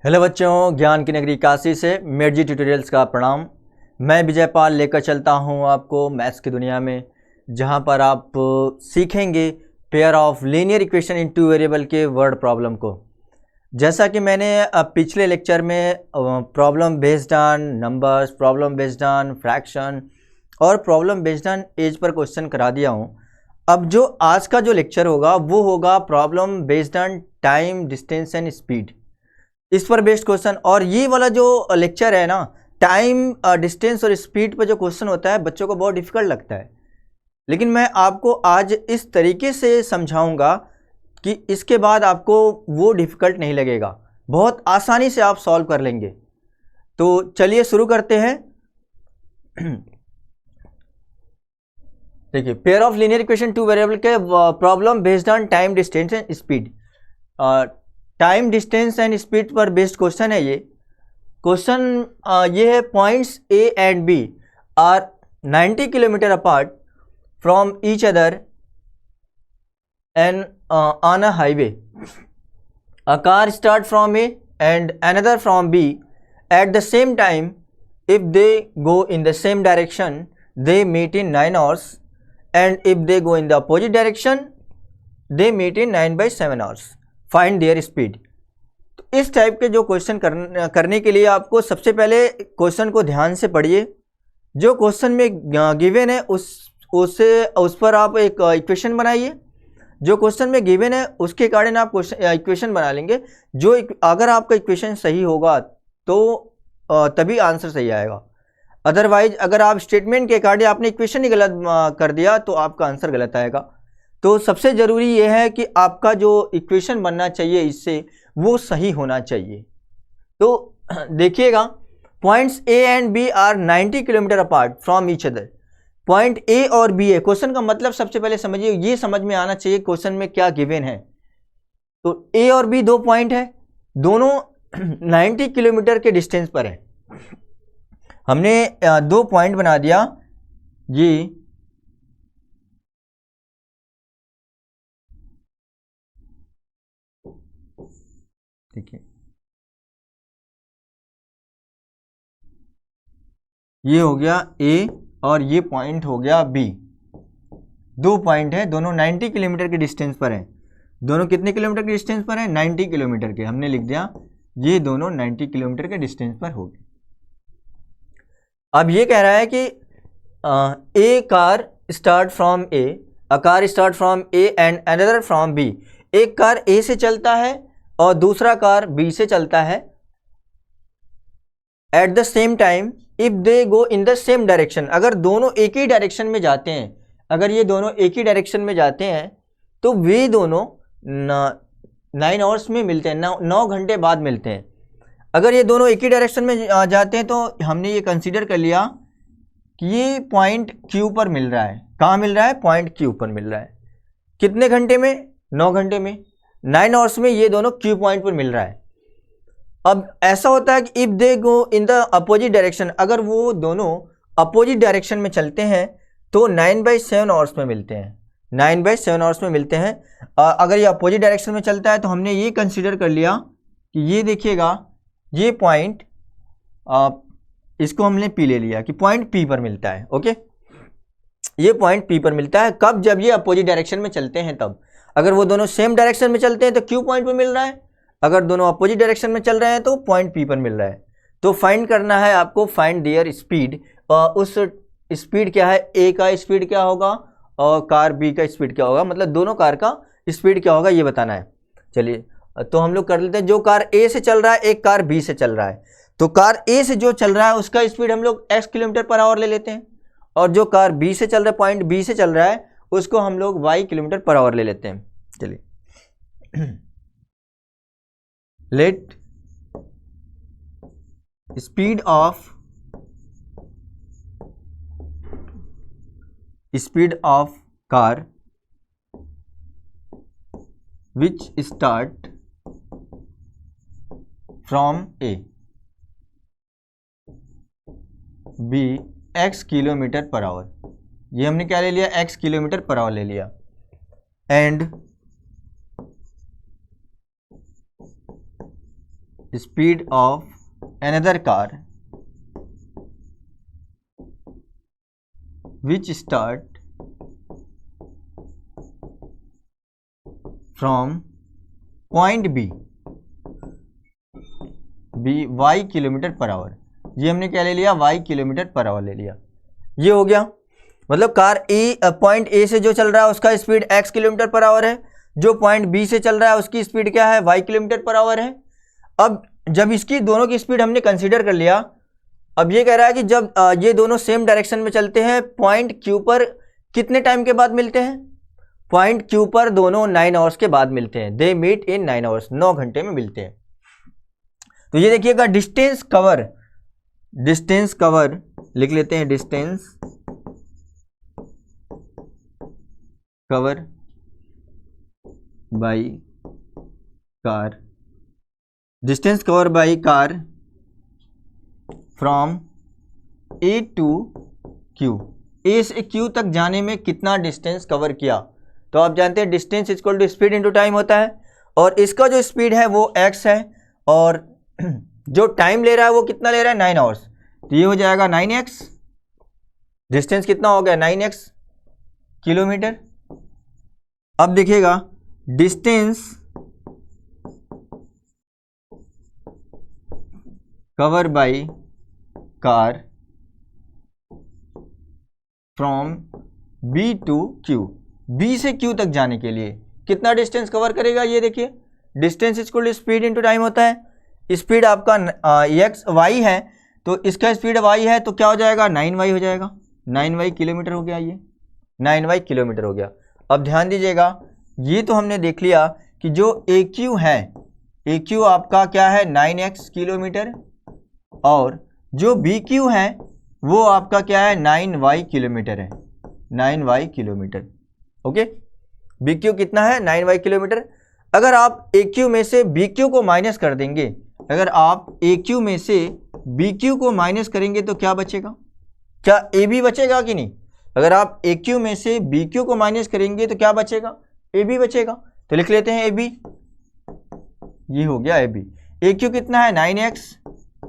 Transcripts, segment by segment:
Hello बच्चों, ज्ञान की नगरी काशी से मेडजी ट्यूटोरियल्स का प्रणाम। मैं विजय पाल लेकर चलता हूं आपको मैथ्स की दुनिया में, जहां पर आप सीखेंगे pair of linear equation in two variable के वर्ड प्रॉब्लम को। जैसा कि मैंने पिछले लेक्चर में problem based on numbers, problem based on fraction और प्रॉब्लम बेस्ड ऑन एज पर क्वेश्चन करा दिया हूं। अब जो आज का जो लेक्चर होगा वो होगा problem based on time, distance and speed, इस पर बेस्ड क्वेश्चन। और ये वाला जो लेक्चर है ना, टाइम, डिस्टेंस और स्पीड पर जो क्वेश्चन होता है बच्चों को बहुत डिफिकल्ट लगता है, लेकिन मैं आपको आज इस तरीके से समझाऊंगा कि इसके बाद आपको वो डिफिकल्ट नहीं लगेगा, बहुत आसानी से आप सॉल्व कर लेंगे। तो चलिए शुरू करते हैं। देखिए, pair of linear equation two variable के problem based on time, distance and speed. Time, distance and speed पर बेस्ड क्वेश्चन है ये क्वेश्चन। ये है points A and B are 90 kilometre apart from each other and on a highway. A car start from A and another from B at the same time. If they go in the same direction they meet in 9 hours, and if they go in the opposite direction they meet in 9/7 hours. Find there speed. तो इस type के जो question करने के लिए आपको सबसे पहले क्वेश्चन को ध्यान से पढ़िए। जो क्वेश्चन में गिवन है उस पर आप एक इक्वेशन बनाइए। जो क्वेश्चन में गिवन है उसके अकॉर्डिंग आप इक्वेशन बना लेंगे। जो अगर आपका इक्वेशन सही होगा तो तभी आंसर सही आएगा, अदरवाइज अगर आप स्टेटमेंट के अकॉर्डिंग आपने इक्वेशन ही गलत कर दिया तो आपका आंसर गलत आएगा। तो सबसे ज़रूरी ये है कि आपका जो इक्वेशन बनना चाहिए इससे वो सही होना चाहिए। तो देखिएगा, points A and B are 90 kilometre apart from each other. Point A और बी है। क्वेश्चन का मतलब सबसे पहले समझिए, ये समझ में आना चाहिए क्वेश्चन में क्या गिवन है। तो ए और बी दो पॉइंट है, दोनों 90 किलोमीटर के डिस्टेंस पर है। हमने दो पॉइंट बना दिया। ये देखिए, ये हो गया ए और ये पॉइंट हो गया बी। दो पॉइंट है, दोनों 90 किलोमीटर के डिस्टेंस पर हैं। दोनों कितने किलोमीटर के डिस्टेंस पर हैं? 90 किलोमीटर के। हमने लिख दिया ये दोनों 90 किलोमीटर के डिस्टेंस पर हो गए। अब ये कह रहा है कि a car start from A, a car start from A and another from B. एक कार ए से चलता है और दूसरा कार बी से चलता है। Eight the same time if they go in the same direction, अगर दोनों एक ही डायरेक्शन में जाते हैं, अगर ये दोनों एक ही डायरेक्शन में जाते हैं तो वे दोनों 9 hours में मिलते हैं, 9 घंटे बाद मिलते हैं। अगर ये दोनों एक ही डायरेक्शन में जाते हैं तो हमने ये कंसीडर कर लिया कि ये पॉइंट क्यू पर मिल रहा है। कहाँ मिल रहा है? पॉइंट क्यू पर मिल रहा है। कितने घंटे में? 9 घंटे में। 9 hours में ये दोनों क्यू पॉइंट पर मिल रहा है। अब ऐसा होता है कि if they go in the opposite direction, अगर वो दोनों अपोजिट डायरेक्शन में चलते हैं तो 9/7 hours में मिलते हैं। 9/7 hours में मिलते हैं। अगर ये अपोजिट डायरेक्शन में चलता है तो हमने ये कंसीडर कर लिया कि ये देखिएगा, ये पॉइंट, इसको हमने पी ले लिया कि पॉइंट पी पर मिलता है। ओके, ये पॉइंट पी पर मिलता है। कब? जब ये अपोजिट डायरेक्शन में चलते हैं तब। अगर वो दोनों सेम डायरेक्शन में चलते हैं तो क्यू पॉइंट पर मिल रहा है, अगर दोनों अपोजिट डायरेक्शन में चल रहे हैं तो पॉइंट पी पर मिल रहा है। तो फाइंड करना है आपको, फाइंड देयर स्पीड। उस स्पीड क्या है? ए का स्पीड क्या होगा और कार बी का स्पीड क्या होगा, मतलब दोनों कार का स्पीड क्या होगा ये बताना है। चलिए, तो हम लोग कर लेते हैं। जो कार ए से चल रहा है, एक कार बी से चल रहा है, तो कार ए से जो चल रहा है उसका स्पीड हम लोग x किलोमीटर पर आवर ले लेते हैं, और जो कार बी से चल रहा है, पॉइंट बी से चल रहा है, उसको हम लोग y किलोमीटर पर आवर ले लेते हैं। चलिए, late speed of car which start from A be x kilometre per hour. ये हमने क्या ले लिया? x किलोमीटर पर आवर ले लिया। And speed of another car which start from point B y kilometre per hour. ये हमने क्या ले लिया, वाई किलोमीटर पर आवर ले लिया। ये हो गया, मतलब कार पॉइंट ए से जो चल रहा है उसका speed x kilometre per our है, जो पॉइंट बी से चल रहा है उसकी स्पीड क्या है, y किलोमीटर पर आवर है। अब जब इसकी दोनों की स्पीड हमने कंसीडर कर लिया, अब ये कह रहा है कि जब ये दोनों सेम डायरेक्शन में चलते हैं पॉइंट क्यू पर कितने टाइम के बाद मिलते हैं, पॉइंट क्यू पर दोनों 9 आवर्स के बाद मिलते हैं। दे मीट इन 9 आवर्स, 9 घंटे में मिलते हैं। तो ये देखिएगा डिस्टेंस कवर लिख लेते हैं, distance cover by car, distance cover by car from A to Q, A से क्यू तक जाने में कितना डिस्टेंस कवर किया। तो आप जानते हैं distance equal to speed into time होता है, और इसका जो स्पीड है वो x है, और जो टाइम ले रहा है वो कितना ले रहा है, 9 आवर्स। तो ये हो जाएगा 9x, डिस्टेंस कितना हो गया 9x किलोमीटर। अब देखिएगा distance cover by car from B to Q, B से Q तक जाने के लिए कितना डिस्टेंस कवर करेगा। ये देखिए distance equal to speed into time होता है। स्पीड आपका y है, तो इसका स्पीड y है, तो क्या हो जाएगा 9y हो जाएगा, 9y किलोमीटर हो गया, ये 9y किलोमीटर हो गया। अब ध्यान दीजिएगा, ये तो हमने देख लिया कि जो AQ है, AQ आपका क्या है 9x किलोमीटर, और जो BQ है वो आपका क्या है 9y किलोमीटर है, 9y किलोमीटर। ओके, BQ कितना है 9y किलोमीटर। अगर आप AQ में से BQ को माइनस कर देंगे, अगर आप AQ में से BQ को माइनस करेंगे तो क्या बचेगा, क्या AB बचेगा कि नहीं। अगर आप AQ में से BQ को माइनस करेंगे तो क्या बचेगा, AB बचेगा। तो लिख लेते हैं AB, ये हो गया AB। AQ कितना है 9x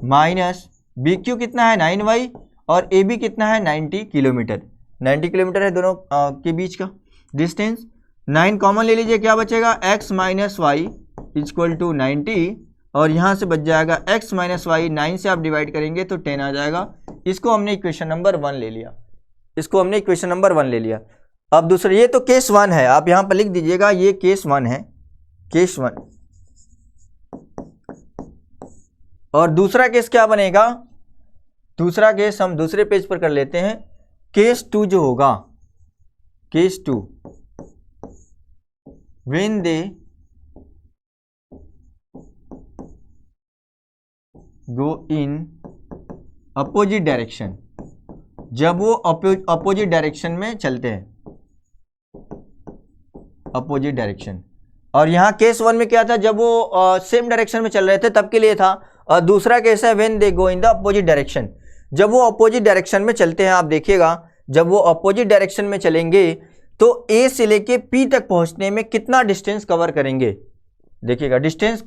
माइनस BQ कितना है 9y, और AB कितना है 90 किलोमीटर। 90 किलोमीटर है दोनों के बीच का डिस्टेंस। 9 कॉमन ले लीजिए, क्या बचेगा x minus y equal to 90, और यहाँ से बच जाएगा x माइनस वाई, 9 से आप डिवाइड करेंगे तो 10 आ जाएगा। इसको हमने इक्वेशन नंबर 1 ले लिया, इसको हमने इक्वेशन नंबर 1 ले लिया। अब दूसरा, ये तो केस 1 है, आप यहाँ पर लिख दीजिएगा ये केस 1 है, केस 1। और दूसरा केस क्या बनेगा, दूसरा केस हम दूसरे पेज पर कर लेते हैं। केस 2 जो होगा, case 2, when they go in opposite direction, जब वो अपोजिट डायरेक्शन में चलते हैं, अपोजिट डायरेक्शन। और यहाँ केस 1 में क्या था, जब वो सेम डायरेक्शन में चल रहे थे तब के लिए था। और दूसरा केस है when they go in the opposite direction, जब वो अपोजिट डायरेक्शन में चलते हैं। आप देखिएगा जब वो अपोजिट डायरेक्शन में चलेंगे तो A से लेके P तक पहुंचने में कितना डिस्टेंस कवर करेंगे। देखिएगा distance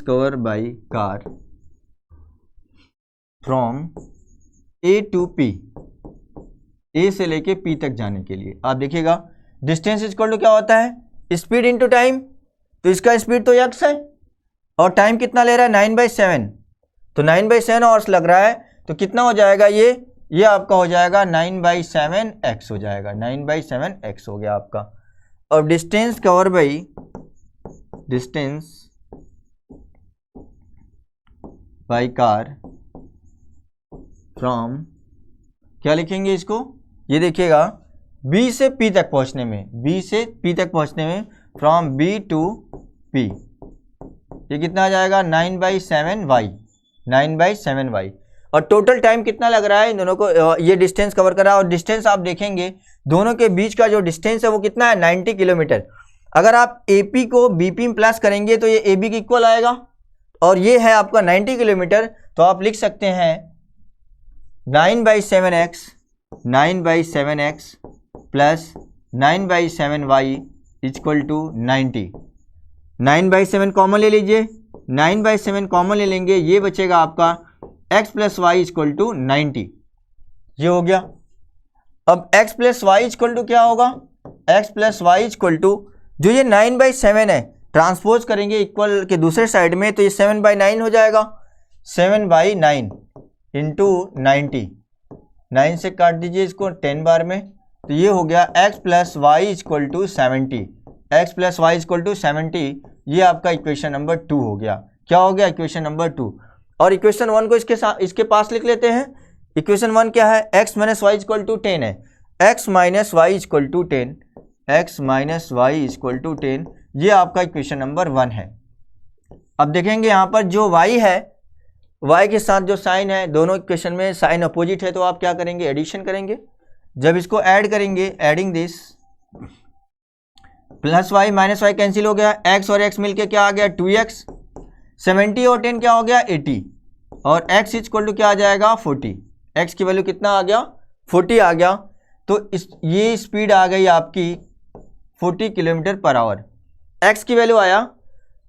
cover by car from A to P, A से लेके P तक जाने के लिए। आप देखिएगा डिस्टेंस इक्वल टू क्या होता है, स्पीड इनटू टाइम। तो इसका स्पीड तो x है, और टाइम कितना ले रहा है 9/7, तो 9/7 आवर्स लग रहा है। तो कितना हो जाएगा ये आपका हो जाएगा 9/7x हो जाएगा, 9/7x हो गया आपका। और distance cover by car from, क्या लिखेंगे इसको, ये देखिएगा B से P तक पहुंचने में, B से P तक पहुंचने में फ्रॉम B टू P, ये कितना आ जाएगा 9/7y, 9/7y। और टोटल टाइम कितना लग रहा है इन दोनों को, ये डिस्टेंस कवर करा। और डिस्टेंस आप देखेंगे दोनों के बीच का जो डिस्टेंस है वो कितना है 90 किलोमीटर। अगर आप AP को BP में प्लस करेंगे तो ये AB के इक्वल आएगा, और ये है आपका 90 किलोमीटर। तो आप लिख सकते हैं 9/7x plus 9/7y equal to 90। 9/7 common ले लीजिए, 9/7 कॉमन ले लेंगे, ये बचेगा आपका x plus y equal to 90। ये हो गया। अब x plus y equal to क्या होगा, x plus y equal to जो ये 9/7 है ट्रांसपोज करेंगे इक्वल के दूसरे साइड में, तो ये 7/9 हो जाएगा। 7/9 इंटू 90, 9 से काट दीजिए इसको 10 बार में, तो ये हो गया x plus y equal to 70। x plus y equal to 70, ये आपका इक्वेशन नंबर 2 हो गया। क्या हो गया, इक्वेशन नंबर 2। और इक्वेशन 1 को इसके पास लिख लेते हैं। इक्वेशन 1 क्या है, x minus y equal to 10 है, x minus y equal to 10, x minus y equal to 10, ये आपका इक्वेशन नंबर 1 है। अब देखेंगे यहाँ पर जो y है, y के साथ जो साइन है, दोनों इक्वेशन में साइन अपोजिट है, तो आप क्या करेंगे, एडिशन करेंगे। जब इसको ऐड करेंगे, adding this plus y minus y cancel हो गया, x और x मिलके क्या आ गया 2x, 70 और 10 क्या हो गया 80, और x इक्वल टू क्या आ जाएगा 40। x की वैल्यू कितना आ गया 40 आ गया। तो ये स्पीड आ गई आपकी 40 किलोमीटर पर आवर। x की वैल्यू आया,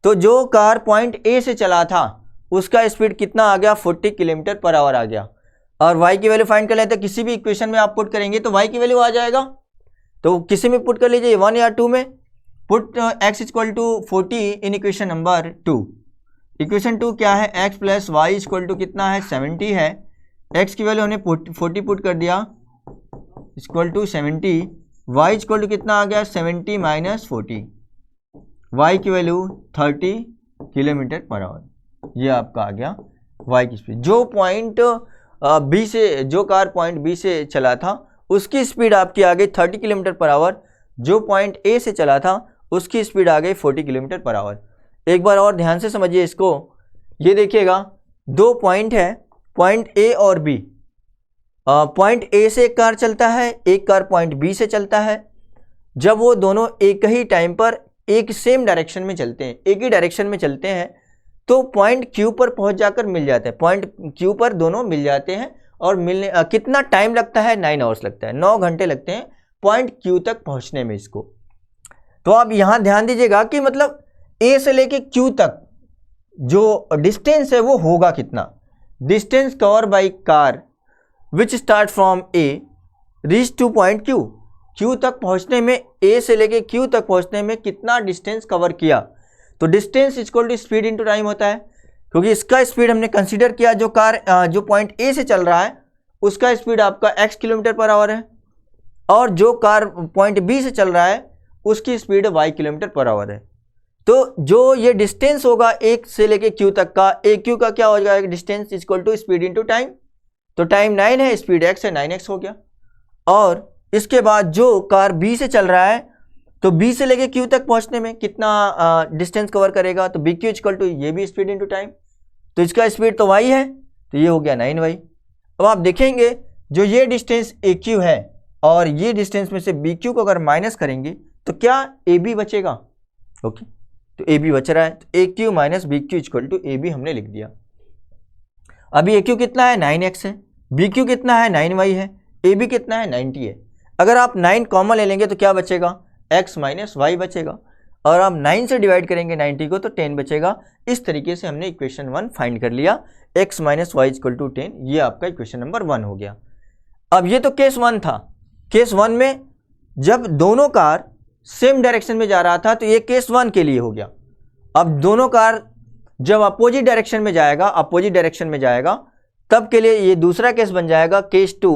तो जो कार पॉइंट A से चला था उसका स्पीड कितना आ गया 40 किलोमीटर पर आवर आ गया। और y की वैल्यू फाइंड कर लेते हैं, किसी भी इक्वेशन में आप पुट करेंगे तो y की वैल्यू आ जाएगा, तो किसी में पुट कर लीजिए 1 या 2 में। Put x equal to 40 in equation number 2। Equation 2 क्या है, x plus y equal to कितना है 70 है, x की वैल्यू हमने 40 पुट कर दिया equal to 70, y equal to कितना आ गया 70 माइनस 40, y की वैल्यू 30 किलोमीटर पर आवर। ये आपका आ गया y की स्पीड। जो पॉइंट B से, जो कार पॉइंट B से चला था उसकी स्पीड आपकी आ गई 30 किलोमीटर पर आवर, जो पॉइंट A से चला था उसकी स्पीड आ गई 40 किलोमीटर पर आवर। एक बार और ध्यान से समझिए इसको, ये देखिएगा दो पॉइंट है, पॉइंट A और B। पॉइंट A से एक कार चलता है, एक कार पॉइंट B से चलता है। जब वो दोनों एक ही टाइम पर एक सेम डायरेक्शन में चलते हैं, एक ही डायरेक्शन में चलते हैं, तो पॉइंट Q पर पहुंच जाकर मिल जाते हैं। पॉइंट Q पर दोनों मिल जाते हैं और मिलने कितना टाइम लगता है 9 आवर्स लगता है, 9 घंटे लगते हैं पॉइंट Q तक पहुंचने में इसको। तो आप यहाँ ध्यान दीजिएगा कि मतलब A से लेके Q तक जो डिस्टेंस है वो होगा कितना। Distance cover by car which start from A reach two point Q। Q तक पहुंचने में, A से लेके Q तक पहुंचने में कितना डिस्टेंस कवर किया, तो distance equal to speed into time होता है। क्योंकि इसका स्पीड हमने कंसीडर किया, जो कार जो पॉइंट A से चल रहा है उसका स्पीड आपका x किलोमीटर पर आवर है, और जो कार पॉइंट B से चल रहा है उसकी speed y kilometre per our है। तो जो ये डिस्टेंस होगा एक से लेके Q तक का, AQ का क्या हो जाएगा distance equal to speed into time. तो टाइम 9 है, स्पीड x है, 9x हो गया। और इसके बाद जो कार B से चल रहा है, तो B से लेके Q तक पहुंचने में कितना डिस्टेंस कवर करेगा, तो BQ इक्वल टू ये भी स्पीड इनटू टाइम, तो इसका स्पीड तो y है, तो ये हो गया 9y। अब आप देखेंगे जो ये डिस्टेंस AQ है और ये डिस्टेंस में से BQ को अगर माइनस करेंगे तो क्या AB बचेगा। ओके, तो AB बच रहा है, तो AQ minus BQ equal to AB हमने लिख दिया। अभी AQ कितना है 9x है, BQ कितना है 9y है, AB कितना है 90 है। अगर आप 9 कॉमन ले लेंगे तो क्या बचेगा, x माइनस वाई बचेगा, और आप 9 से डिवाइड करेंगे 90 को तो 10 बचेगा। इस तरीके से हमने इक्वेशन 1 फाइंड कर लिया, x minus y equal to 10। ये आपका इक्वेशन नंबर 1 हो गया। अब ये तो केस 1 था। केस 1 में जब दोनों कार सेम डायरेक्शन में जा रहा था तो ये केस 1 के लिए हो गया। अब दोनों कार जब अपोजिट डायरेक्शन में जाएगा, तब के लिए ये दूसरा केस बन जाएगा case 2,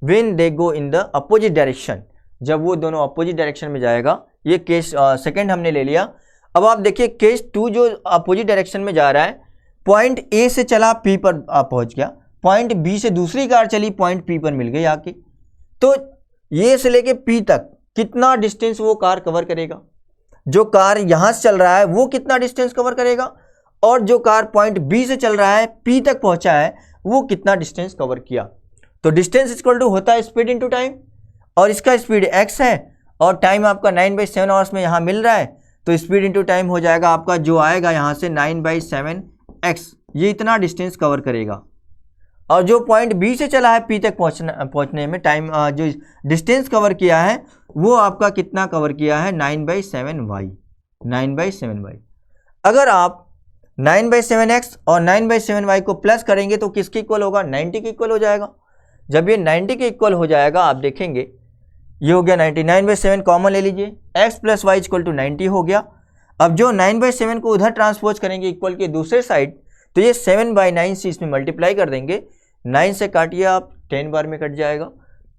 when they go in the opposite direction. जब वो दोनों अपोजिट डायरेक्शन में जाएगा, ये केस सेकंड हमने ले लिया। अब आप देखिए केस 2 जो अपोजिट डायरेक्शन में जा रहा है, पॉइंट A से चला P पर पहुंच गया, पॉइंट B से दूसरी कार चली पॉइंट P पर मिल गई आके, तो ये से लेके P तक कितना डिस्टेंस वो कार कवर करेगा। जो कार यहाँ से चल रहा है वो कितना डिस्टेंस कवर करेगा, और जो कार पॉइंट B से चल रहा है P तक पहुंचा है वो कितना डिस्टेंस कवर किया। तो डिस्टेंस इक्वल टू होता है स्पीड इनटू टाइम, और इसका स्पीड x है और टाइम आपका 9/7 आवर्स में यहाँ मिल रहा है, तो स्पीड इनटू टाइम हो जाएगा आपका, जो आएगा यहाँ से 9/7x। ये इतना डिस्टेंस कवर करेगा। और जो पॉइंट बी से चला है पी तक पहुंचने में टाइम जो डिस्टेंस कवर किया है वो आपका कितना कवर किया है 9/7y। 9/7y। अगर आप 9/7x और 9/7y को प्लस करेंगे तो किसके इक्वल होगा? 90 के इक्वल हो जाएगा। जब ये 90 के इक्वल हो जाएगा आप देखेंगे ये हो गया 90, 9/7 कॉमन ले लीजिए, x plus y equal to 90 हो गया। अब जो 9/7 को उधर ट्रांसपोज करेंगे इक्वल के दूसरे साइड तो ये 7/9 से इसमें मल्टीप्लाई कर देंगे, 9 से काटिए आप 10 बार में कट जाएगा,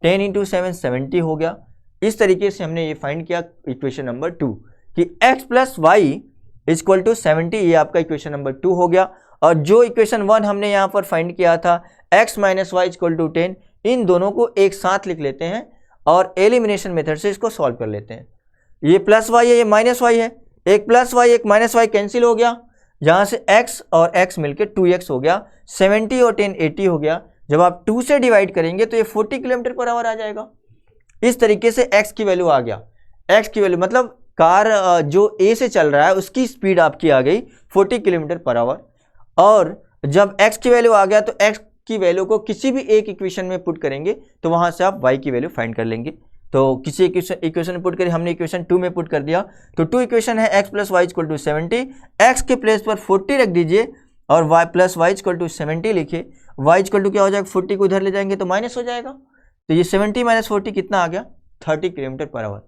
10 × 7 70 हो गया। इस तरीके से हमने ये फाइंड किया इक्वेशन नंबर 2 कि x plus y equal to 70, ये आपका इक्वेशन नंबर 2 हो गया। और जो इक्वेशन 1 हमने यहाँ पर फाइंड किया था x minus y equal to 10, इन दोनों को एक साथ लिख लेते हैं और एलिमिनेशन मेथड से इसको सॉल्व कर लेते हैं। ये प्लस वाई है, ये माइनस वाई है, एक प्लस वाई एक माइनस वाई कैंसिल हो गया, यहाँ से x और x मिलके 2x हो गया, 70 और 10 80 हो गया। जब आप 2 से डिवाइड करेंगे तो ये 40 km/h आ जाएगा। इस तरीके से x की वैल्यू आ गया। x की वैल्यू मतलब कार जो a से चल रहा है उसकी स्पीड आपकी आ गई 40 km/h। और जब x की वैल्यू आ गया तो x की वैल्यू को किसी भी एक इक्वेशन में पुट करेंगे तो वहां से आप y की वैल्यू फाइंड कर लेंगे। तो किसी इक्वेशन में पुट करें, हमने इक्वेशन 2 में पुट कर दिया तो 2 इक्वेशन है x plus y equal to 70, x के प्लेस पर 40 रख दीजिए और y plus y equal to 70 लिखिए, y इक्वल टू क्या हो जाएगा 40 को इधर ले जाएंगे तो माइनस हो जाएगा, तो ये 70 माइनस 40 कितना आ गया 30 km/h।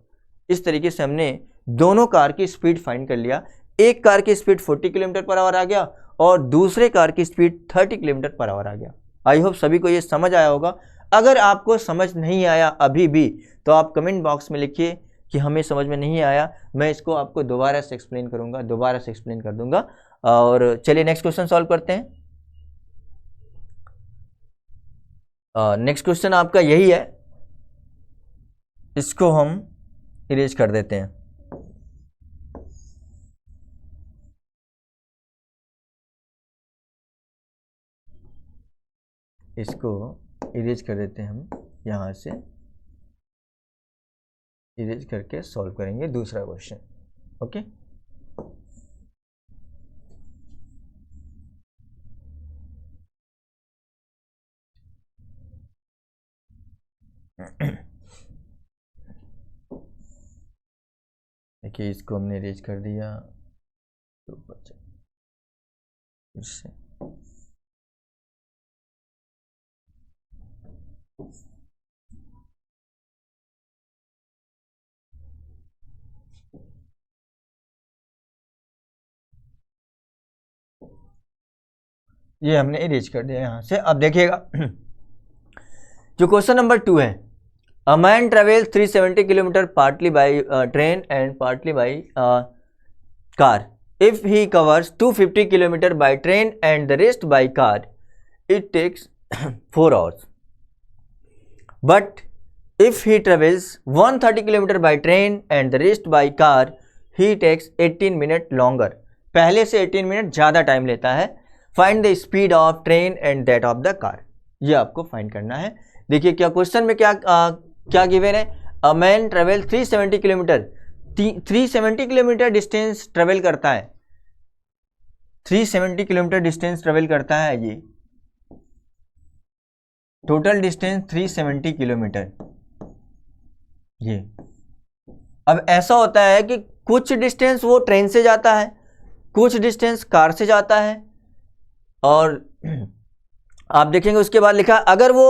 इस तरीके से हमने दोनों कार की स्पीड फाइंड कर लिया। एक कार की स्पीड 40 km/h आ गया और दूसरे कार की स्पीड 30 km/h आ गया। आई होप सभी को ये समझ आया होगा। अगर आपको समझ नहीं आया अभी भी तो आप कमेंट बॉक्स में लिखिए कि हमें समझ में नहीं आया, मैं इसको आपको दोबारा से एक्सप्लेन करूंगा, दोबारा से एक्सप्लेन कर दूंगा। और चलिए नेक्स्ट क्वेश्चन सॉल्व करते हैं। नेक्स्ट क्वेश्चन आपका यही है, इसको हम इरेज कर देते हैं। इसको इरेज कर देते हैं हम, यहां से इरेज करके सॉल्व करेंगे दूसरा क्वेश्चन। ओके, देखिए इसको हमने इरेज कर दिया तो बचा फिर से ये हमने इरेज कर दिया यहाँ से। अब देखिएगा जो क्वेश्चन नंबर 2 है, a man travel 370 kilometre partly by train and partly by car. If he covers 250 kilometre by train and the rest by car it takes 4 hours। But if he travels 130 kilometre by train and the rest by car he takes 18 minute longer. पहले से 18 minute ज़्यादा time लेता है। Find the speed of train and that of the car. ये आपको find करना है। देखिए क्या क्वेश्चन में क्या गिवन है, a man travel 370 kilometre, 370 kilometre distance travel करता है, 370 किलोमीटर डिस्टेंस ट्रेवल करता है, ये टोटल डिस्टेंस 370 किलोमीटर। ये अब ऐसा होता है कि कुछ डिस्टेंस वो ट्रेन से जाता है, कुछ डिस्टेंस कार से जाता है। और आप देखेंगे उसके बाद लिखा अगर वो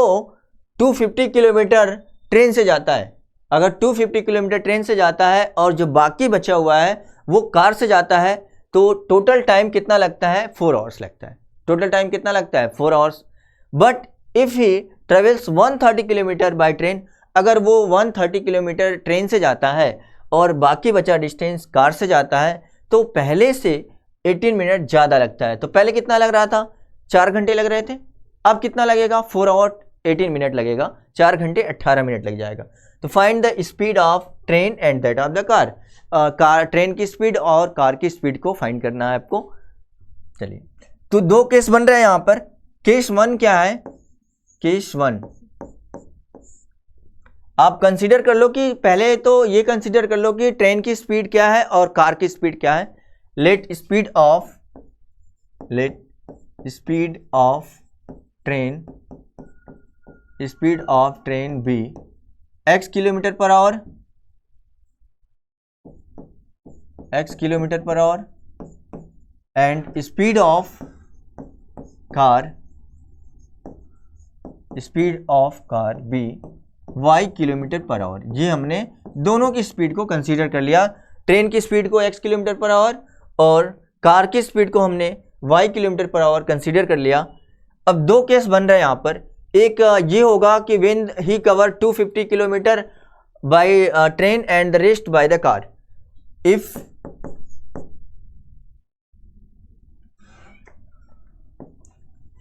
250 किलोमीटर ट्रेन से जाता है, अगर 250 किलोमीटर ट्रेन से जाता है और जो बाकी बचा हुआ है वो कार से जाता है तो टोटल टाइम कितना लगता है 4 hours लगता है। टोटल टाइम कितना लगता है 4 hours। But if he travels 130 kilometre by train, अगर वो 130 किलोमीटर ट्रेन से जाता है और बाकी बचा डिस्टेंस कार से जाता है तो पहले से 18 मिनट ज़्यादा लगता है। तो पहले कितना लग रहा था 4 घंटे लग रहे थे, अब कितना लगेगा 4 hours 18 मिनट लगेगा, 4 घंटे 18 मिनट लग जाएगा। तो find the speed of train and that of the car. Car train की स्पीड और कार की स्पीड को फाइंड करना है आपको। चलिए तो 2 केस बन रहे हैं यहाँ पर। केस 1 क्या है, केस 1 आप कंसीडर कर लो कि पहले तो ये कंसीडर कर लो कि ट्रेन की स्पीड क्या है और कार की स्पीड क्या है। Let speed of train, speed of train be x kilometre per hour, x kilometre per hour, and speed of car be y kilometre per hour. ये हमने दोनों की स्पीड को कंसीडर कर लिया। ट्रेन की स्पीड को x किलोमीटर पर आवर और कार की स्पीड को हमने y kilometre per our consider कर लिया। अब दो केस बन रहे हैं यहाँ पर। एक ये होगा कि when he cover 250 kilometre by train and the rest by the car. If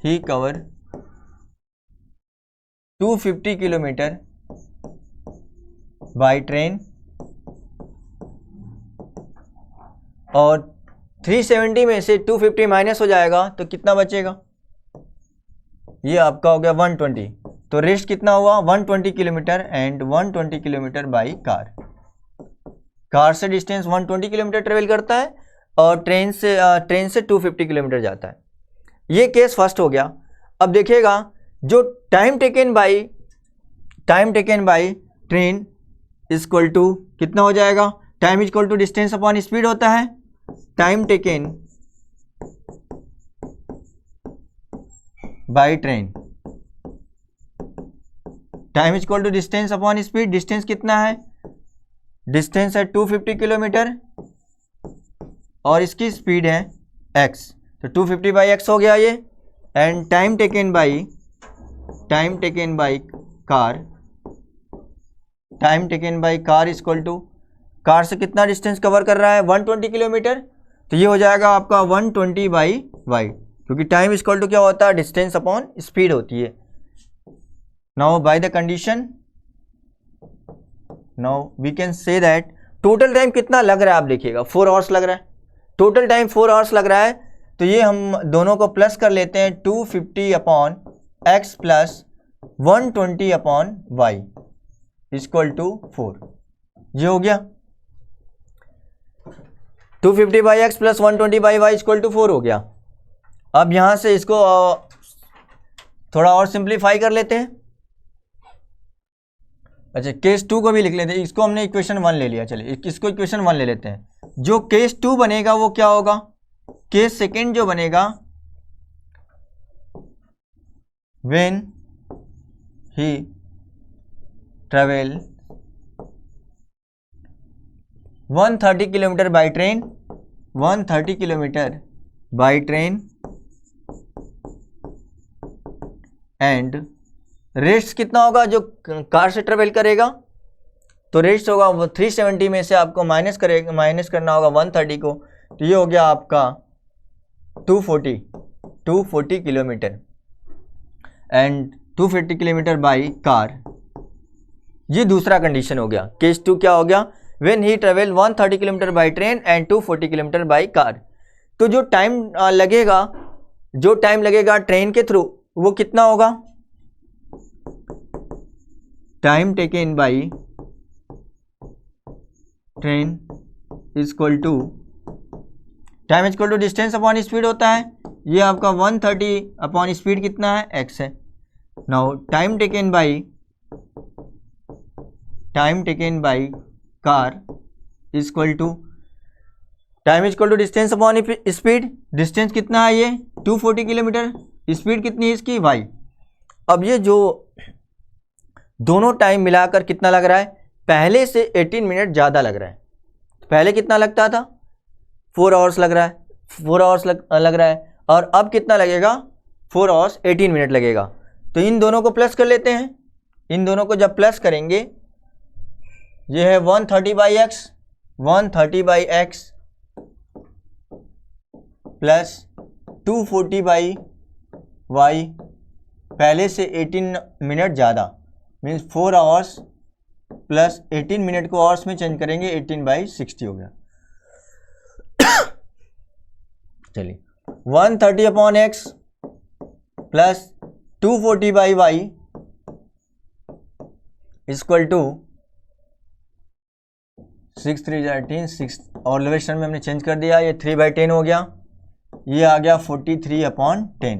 he cover 250 kilometre by train और 370 में से 250 माइनस हो जाएगा तो कितना बचेगा? ये आपका हो गया 120। तो रेस्ट कितना हुआ? 120 kilometre and 120 kilometre by car. Car से डिस्टेंस 120 किलोमीटर ट्रेवल करता है और ट्रेन से 250 किलोमीटर जाता है। ये केस फर्स्ट हो गया। अब देखिएगा जो time taken by train equal to कितना हो जाएगा? Time equal to distance upon speed होता है। Time taken by train, time equal to distance upon speed. Distance कितना है? डिस्टेंस है 250 किलोमीटर और इसकी स्पीड है x, तो 250 बाई x हो गया ये। And time taken by car equal to car से कितना डिस्टेंस कवर कर रहा है? 120 किलोमीटर। तो ये हो जाएगा आपका 120 बाई y, क्योंकि टाइम इक्वल टू क्या होता है? डिस्टेंस अपॉन स्पीड होती है। Now by the condition now we can say that total time कितना लग रहा है? आप देखिएगा 4 आवर्स लग रहा है। टोटल टाइम 4 आवर्स लग रहा है। तो ये हम दोनों को प्लस कर लेते हैं, 250 upon x plus 120 upon y equal to 4। ये हो गया 250 by x plus 120 by y equal to 4 हो गया। अब यहां से इसको थोड़ा और सिंप्लीफाई कर लेते हैं। अच्छा, केस 2 को भी लिख लेते हैं। इसको हमने इक्वेशन 1 ले लिया। चलिए इसको इक्वेशन 1 ले लेते हैं। जो केस 2 बनेगा वो क्या होगा? केस सेकेंड जो बनेगा, when he travel 130 kilometre by train, 130 kilometre by train and rest कितना होगा जो कार से ट्रेवल करेगा? तो रेस्ट होगा 370 में से आपको माइनस करना होगा 130 को। तो ये हो गया आपका 240 kilometre and 250 kilometre by car. ये दूसरा कंडीशन हो गया। केस 2 क्या हो गया? When he travel 130 kilometre by train and 240 kilometre by car. तो जो टाइम लगेगा ट्रेन के थ्रू वो कितना होगा? Time taken by train equal to time equal to distance upon speed होता है। ये आपका 130 अपॉन स्पीड कितना है? x है। Now time taken by car equal to time equal to distance upon speed. Distance कितना है? ये 240 किलोमीटर। स्पीड कितनी है इसकी? y। अब ये जो दोनों टाइम मिलाकर कितना लग रहा है? पहले से 18 मिनट ज़्यादा लग रहा है। पहले कितना लगता था? 4 आवर्स लग रहा है, 4 आवर्स लग रहा है। और अब कितना लगेगा? 4 आवर्स 18 मिनट लगेगा। तो इन दोनों को प्लस कर लेते हैं। इन दोनों को जब प्लस करेंगे, ये है 130 by x plus 240 by y, पहले से 18 मिनट ज़्यादा मीन्स 4 आवर्स प्लस 18 मिनट को आवर्स में चेंज करेंगे, 18 बाई 60 हो गया। चलिए 130 upon x plus 240 by y equal to 6 3 18 6 और लोवेशन में हमने चेंज कर दिया। ये 3/10 हो गया। ये आ गया 43 अपॉन 10।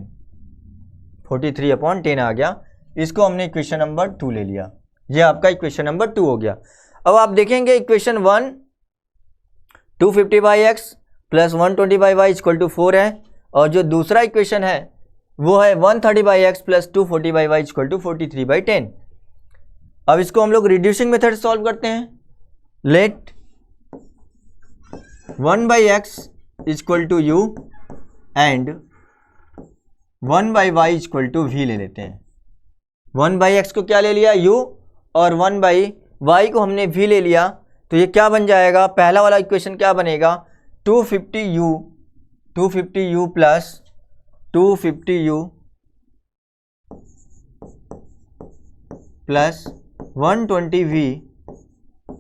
43/10 आ गया। इसको हमने इक्वेशन नंबर 2 ले लिया। ये आपका इक्वेशन नंबर 2 हो गया। अब आप देखेंगे equation 1 250/x plus 120/y equal to 4 है, और जो दूसरा इक्वेशन है वो है 130/x plus 240/y equal to 43/10। अब इसको हम लोग रिड्यूसिंग मेथड सॉल्व करते हैं। Let 1/x equal to u and 1/y equal to v ले लेते हैं। 1/x को क्या ले लिया, u, और 1/y को हमने v ले लिया। तो ये क्या बन जाएगा, पहला वाला इक्वेशन क्या बनेगा, 250u plus 250u plus 120v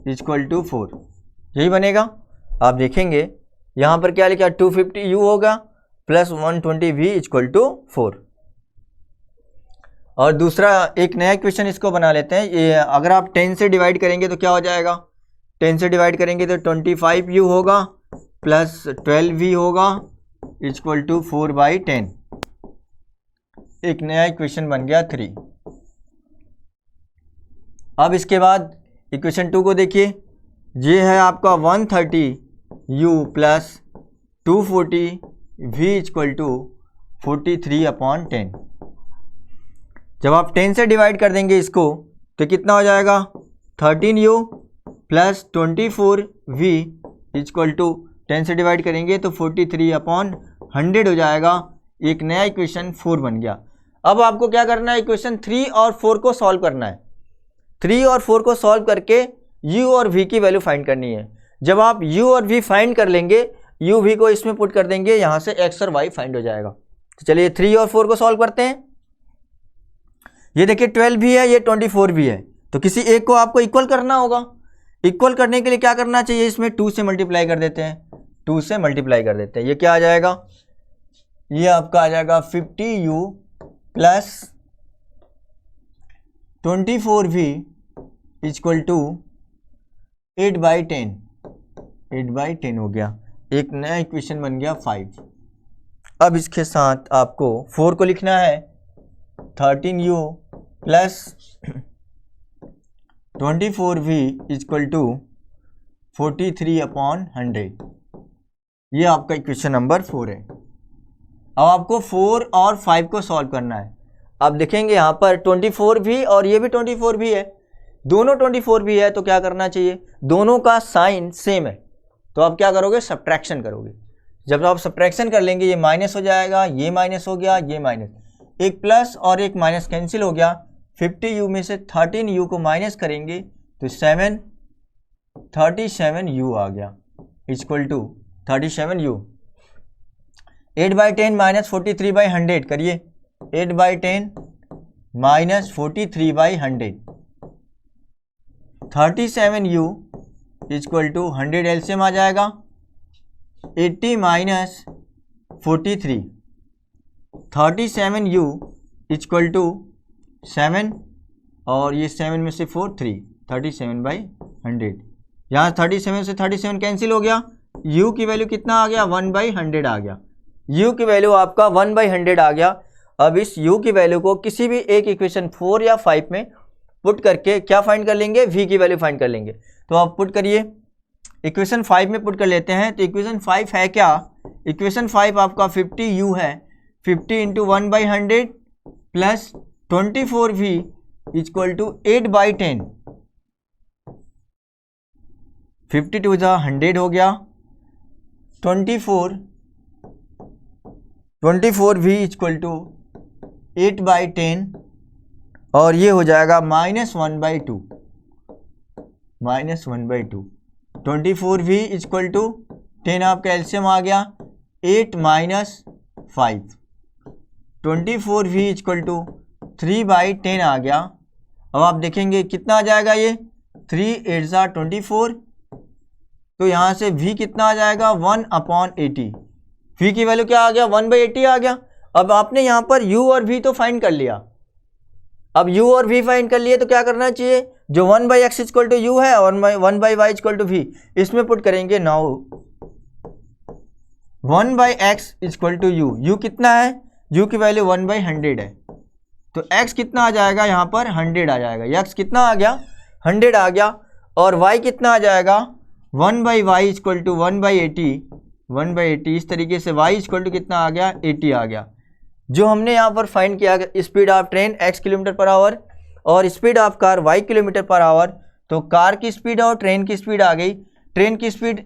equal to 4, यही बनेगा। आप देखेंगे यहाँ पर क्या लिखा, 250u होगा प्लस 120v इक्वल टू 4। और दूसरा एक नया इक्वेशन इसको बना लेते हैं। ये अगर आप 10 से डिवाइड करेंगे तो क्या हो जाएगा, 10 से डिवाइड करेंगे तो 25u होगा प्लस 12v होगा इक्वल टू 4/10। एक नया इक्वेशन बन गया 3। अब इसके बाद इक्वेशन 2 को देखिए। ये है आपका 130u plus 240v equal to 43/10। जब आप 10 से डिवाइड कर देंगे इसको तो कितना हो जाएगा, 13u plus 24v equal to 10 से डिवाइड करेंगे तो 43/100 हो जाएगा। एक नया इक्वेशन 4 बन गया। अब आपको क्या करना है, इक्वेशन 3 और 4 को सॉल्व करना है। 3 और 4 को सॉल्व करके u और v की वैल्यू फाइंड करनी है। जब आप u और v फाइंड कर लेंगे, u v को इसमें पुट कर देंगे, यहाँ से x और y फाइंड हो जाएगा। तो चलिए 3 और 4 को सॉल्व करते हैं। ये देखिए 12 भी है, ये 24 भी है, तो किसी एक को आपको इक्वल करना होगा। इक्वल करने के लिए क्या करना चाहिए, इसमें 2 से मल्टीप्लाई कर देते हैं। 2 से मल्टीप्लाई कर देते हैं, ये क्या आ जाएगा, ये आपका आ जाएगा 50u plus 24v equal to 8/10। 8/10 हो गया। एक नया इक्वेशन बन गया 5। अब इसके साथ आपको 4 को लिखना है, 13u plus 24v equal to 43/100। ये आपका इक्वेशन नंबर 4 है। अब आपको 4 और 5 को सॉल्व करना है। आप देखेंगे यहाँ पर 24 भी और ये भी 24 भी है, दोनों 24 भी है, तो क्या करना चाहिए, दोनों का साइन सेम है, तो आप क्या करोगे, सब्ट्रैक्शन करोगे। जब आप सब्ट्रैक्शन कर लेंगे, ये माइनस हो जाएगा, ये माइनस हो गया, ये माइनस, एक प्लस और एक माइनस कैंसिल हो गया। 50u में से 13u को माइनस करेंगे तो 37u आ गया इक्वल टू 37u। 8/10 माइनस 43/100 करिए, 8/10 minus 43/100, 37u equal to 100 LCM आ जाएगा, 80 माइनस 43, 37u इक्वल टू 7, और ये 7 में से 4 3, 37/100। यहाँ 37 से 37 कैंसिल हो गया, u की वैल्यू कितना आ गया, 1/100 आ गया। u की वैल्यू आपका 1/100 आ गया। अब इस u की वैल्यू को किसी भी एक इक्वेशन 4 या 5 में पुट करके क्या फाइंड कर लेंगे, v की वैल्यू फाइंड कर लेंगे। तो आप पुट करिए, इक्वेशन 5 में पुट कर लेते हैं। तो इक्वेशन 5 है क्या, इक्वेशन 5 आपका 50u है, 50 into 1/100 plus 24v equal to 8/10, 50 to 100 हो गया, 24v इक्वल टू 8/10, और ये हो जाएगा -1/2, -1/2। 24v इक्वल टू 10 आपका एलसीएम आ गया, 8 माइनस 5, 24v इक्वल टू 3/10 आ गया। अब आप देखेंगे कितना आ जाएगा, ये 3 8 24, तो यहाँ से v कितना आ जाएगा, 1/80। v की वैल्यू क्या आ गया, 1/80 आ गया। अब आपने यहाँ पर u और v तो फाइंड कर लिया। अब u और v फाइंड कर लिए तो क्या करना चाहिए, जो 1/x इक्वल टू u है और 1/y इक्वल टू v, इसमें पुट करेंगे। Now 1/x equal to u, u कितना है, u की वैल्यू 1/100 है, तो x कितना आ जाएगा यहाँ पर 100 आ जाएगा, x कितना आ गया 100 आ गया, और y कितना आ जाएगा 1/y इक्वल टू 1/80, 1/80। इस तरीके से y इक्वल टू कितना आ गया 80 आ गया। जो हमने यहाँ पर फाइंड किया speed of train x kilometre per hour और speed of car y kilometre per hour, तो कार की स्पीड और ट्रेन की स्पीड आ गई। ट्रेन की स्पीड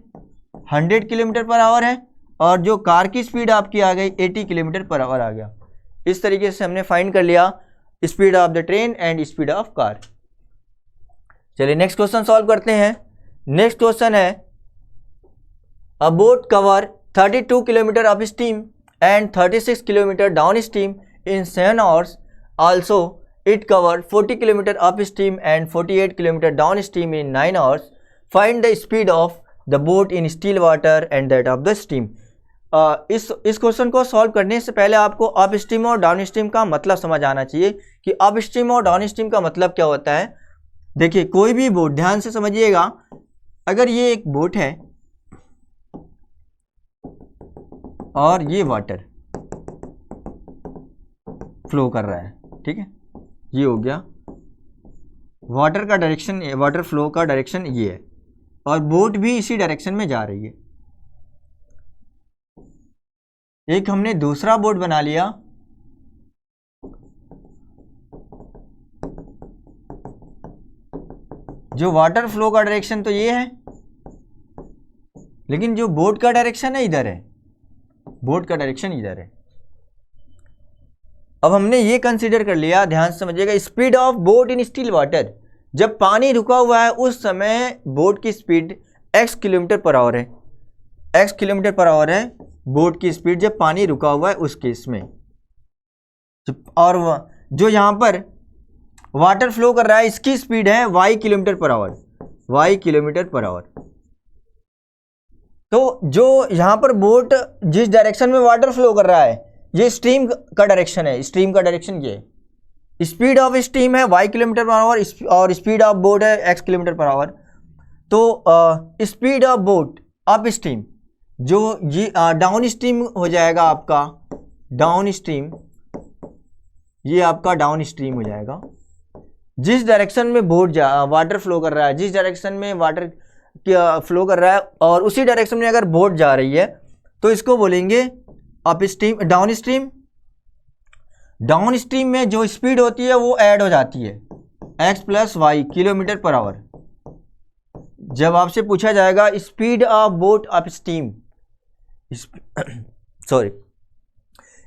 100 किलोमीटर पर आवर है और जो कार की स्पीड आपकी आ गई 80 किलोमीटर पर आवर आ गया। इस तरीके से हमने फाइंड कर लिया speed of the train and speed of car. चलिए नेक्स्ट क्वेश्चन सॉल्व करते हैं। नेक्स्ट क्वेश्चन है अ boat cover 32 kilometre up stream and 36 kilometer downstream in 7 hours. Also, it covered 40 kilometer upstream and 48 kilometer downstream in 9 hours. Find the speed of the boat in still water and that of the stream. इस question को solve करने से पहले आपको up stream और down stream का मतलब समझ आना चाहिए कि अप स्ट्रीम और डाउन स्ट्रीम का मतलब क्या होता है। देखिए कोई भी बोट, ध्यान से समझिएगा, अगर ये एक बोट है और ये वाटर फ्लो कर रहा है, ठीक है, ये हो गया वाटर का डायरेक्शन, वाटर फ्लो का डायरेक्शन ये है और बोट भी इसी डायरेक्शन में जा रही है। एक हमने दूसरा बोट बना लिया, जो वाटर फ्लो का डायरेक्शन तो ये है, लेकिन जो बोट का डायरेक्शन है इधर है, बोट का डायरेक्शन इधर है। अब हमने ये कंसीडर कर लिया, ध्यान से समझिएगा, speed of boat in still water. जब पानी रुका हुआ है उस समय बोट की speed x kilometre per our है, x किलोमीटर पर आवर है बोट की स्पीड जब पानी रुका हुआ है उस केस में। और जो यहाँ पर वाटर फ्लो कर रहा है इसकी स्पीड है y kilometre per our, y kilometre per hour. तो जो यहाँ पर बोट जिस डायरेक्शन में वाटर फ्लो कर रहा है ये स्ट्रीम का डायरेक्शन है, स्ट्रीम का डायरेक्शन ये है। स्पीड ऑफ स्ट्रीम है y किलोमीटर पर आवर और स्पीड ऑफ बोट है x किलोमीटर पर आवर। तो speed of boat up stream, जो ये डाउन स्ट्रीम हो जाएगा आपका, डाउन स्ट्रीम, ये आपका डाउन स्ट्रीम हो जाएगा। जिस डायरेक्शन में बोट वाटर फ्लो कर रहा है, जिस डायरेक्शन में वाटर फ्लो कर रहा है और उसी डायरेक्शन में अगर बोट जा रही है तो इसको बोलेंगे up stream. Down stream, down stream में जो स्पीड होती है वो ऐड हो जाती है x plus y kilometre per hour. जब आपसे पूछा जाएगा speed of boat upstream, sorry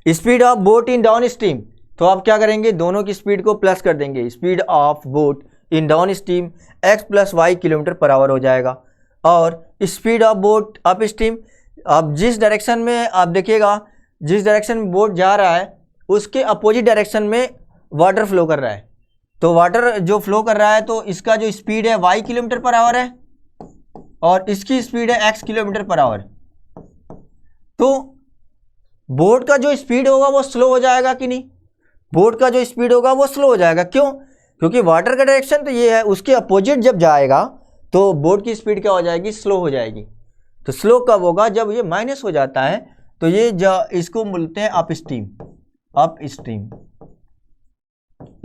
speed of boat in downstream, तो आप क्या करेंगे, दोनों की स्पीड को प्लस कर देंगे। Speed of boat in downstream x plus y kilometre per hour हो जाएगा। और speed of boat upstream, अब जिस डायरेक्शन में आप देखिएगा, जिस डायरेक्शन में बोट जा रहा है उसके अपोजिट डायरेक्शन में वाटर फ्लो कर रहा है, तो वाटर जो फ्लो कर रहा है तो इसका जो स्पीड है y किलोमीटर पर आवर है और इसकी स्पीड है x किलोमीटर पर आवर। तो बोट का जो स्पीड होगा वो स्लो हो जाएगा कि नहीं, बोट का जो स्पीड होगा वो स्लो हो जाएगा। क्यों? क्योंकि वाटर का डायरेक्शन तो ये है, उसके अपोजिट जब जाएगा तो बोट की स्पीड क्या हो जाएगी, स्लो हो जाएगी। तो स्लो कब होगा, जब ये माइनस हो जाता है, तो ये इसको बोलते हैं upstream. Upstream,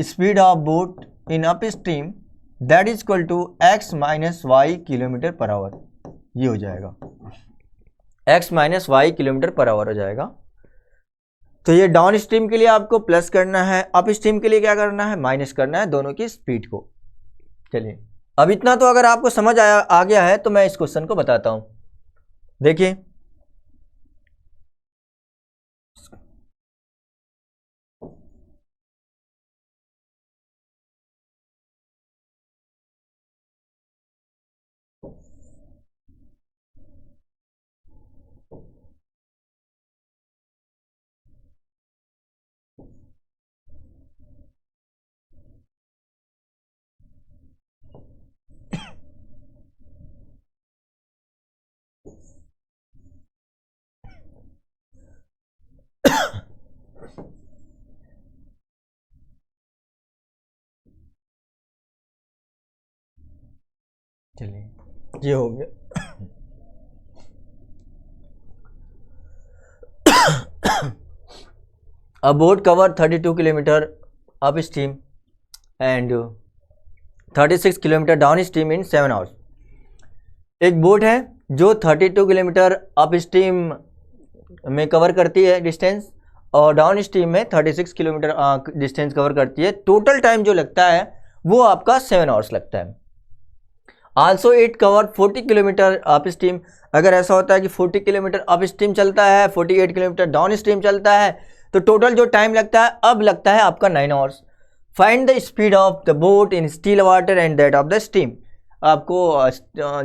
speed of boat in upstream that is equal to x minus y kilometre per hour, ये हो जाएगा x minus y kilometre per hour हो जाएगा। तो ये डाउन स्ट्रीम के लिए आपको प्लस करना है, अप स्ट्रीम के लिए क्या करना है, माइनस करना है दोनों की स्पीड को। चलिए अब इतना तो अगर आपको समझ आ गया है तो मैं इस क्वेश्चन को बताता हूं। देखिए चलिए ये हो गया। A boat covered 32 kilometer up stream and 36 kilometre down stream in 7 hours. एक बोट है जो 32 किलोमीटर अप स्ट्रीम में कवर करती है डिस्टेंस और डाउन स्ट्रीम में 36 किलोमीटर डिस्टेंस कवर करती है। टोटल टाइम जो लगता है वो आपका 7 आवर्स लगता है। Also it cover 40 kilometre up stream. अगर ऐसा होता है कि 40 किलोमीटर अप स्ट्रीम चलता है, 48 किलोमीटर डाउन स्ट्रीम चलता है, तो टोटल जो टाइम लगता है अब लगता है आपका 9 hours. Find the speed of the boat in still water and that of the stream. आपको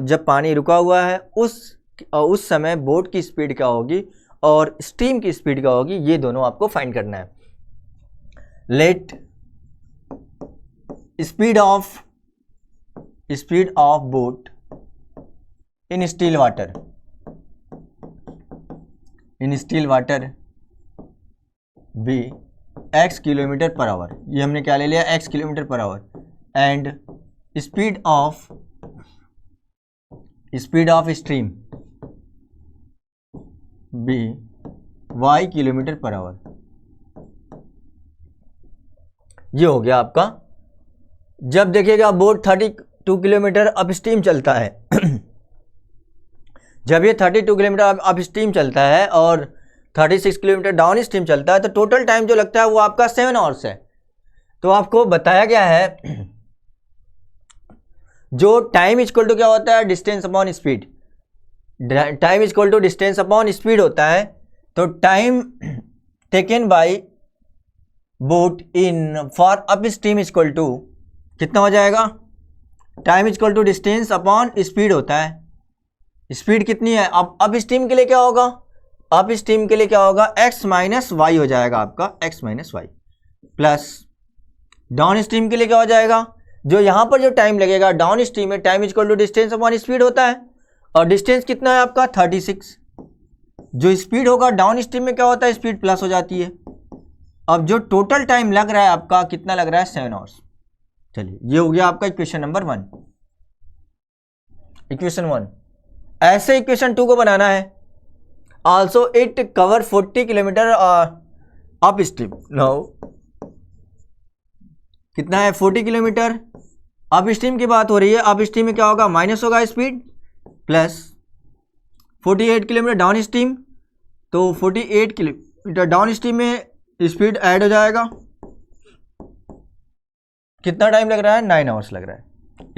जब पानी रुका हुआ है उस समय बोट की स्पीड क्या होगी और स्ट्रीम की स्पीड क्या होगी, ये दोनों आपको फाइंड करना है। Let speed of boat in still water be x kilometre per hour. ये हमने क्या ले लिया, x kilometre per hour. And speed of stream be y kilometre per hour. ये हो गया आपका। जब देखिएगा बोट 32 किलोमीटर अप स्ट्रीम चलता है जब ये 32 किलोमीटर अप स्ट्रीम चलता है और 36 किलोमीटर डाउन स्ट्रीम चलता है तो टोटल टाइम जो लगता है वो आपका 7 आवर्स है। तो आपको बताया गया है जो टाइम इक्वल टू क्या होता है, distance upon speed. Time equal to distance upon speed होता है। तो time taken by boat in for upstream equal to कितना हो जाएगा, time equal to distance upon speed होता है। स्पीड कितनी है, अब अप स्ट्रीम के लिए क्या होगा, अप स्ट्रीम के लिए क्या होगा, x माइनस वाई हो जाएगा आपका, x minus y. Plus downstream के लिए क्या हो जाएगा, जो यहाँ पर जो टाइम लगेगा डाउन स्ट्रीम में time equal to distance upon speed होता है और डिस्टेंस कितना है आपका 36। जो स्पीड होगा डाउन स्ट्रीम में क्या होता है, स्पीड प्लस हो जाती है। अब जो टोटल टाइम लग रहा है आपका कितना लग रहा है, 7 आवर्स। चलिए ये हो गया आपका इक्वेशन नंबर 1। इक्वेशन 1। ऐसे इक्वेशन 2 को बनाना है। Also it cover 40 kilometre up stream. Now कितना है, 40 किलोमीटर अप स्ट्रीम की बात हो रही है। अप स्ट्रीम में क्या होगा, माइनस होगा speed, plus 48 kilometre down stream, तो 48 किलोमीटर डाउन स्ट्रीम में स्पीड ऐड हो जाएगा। कितना टाइम लग रहा है, 9 आवर्स लग रहा है।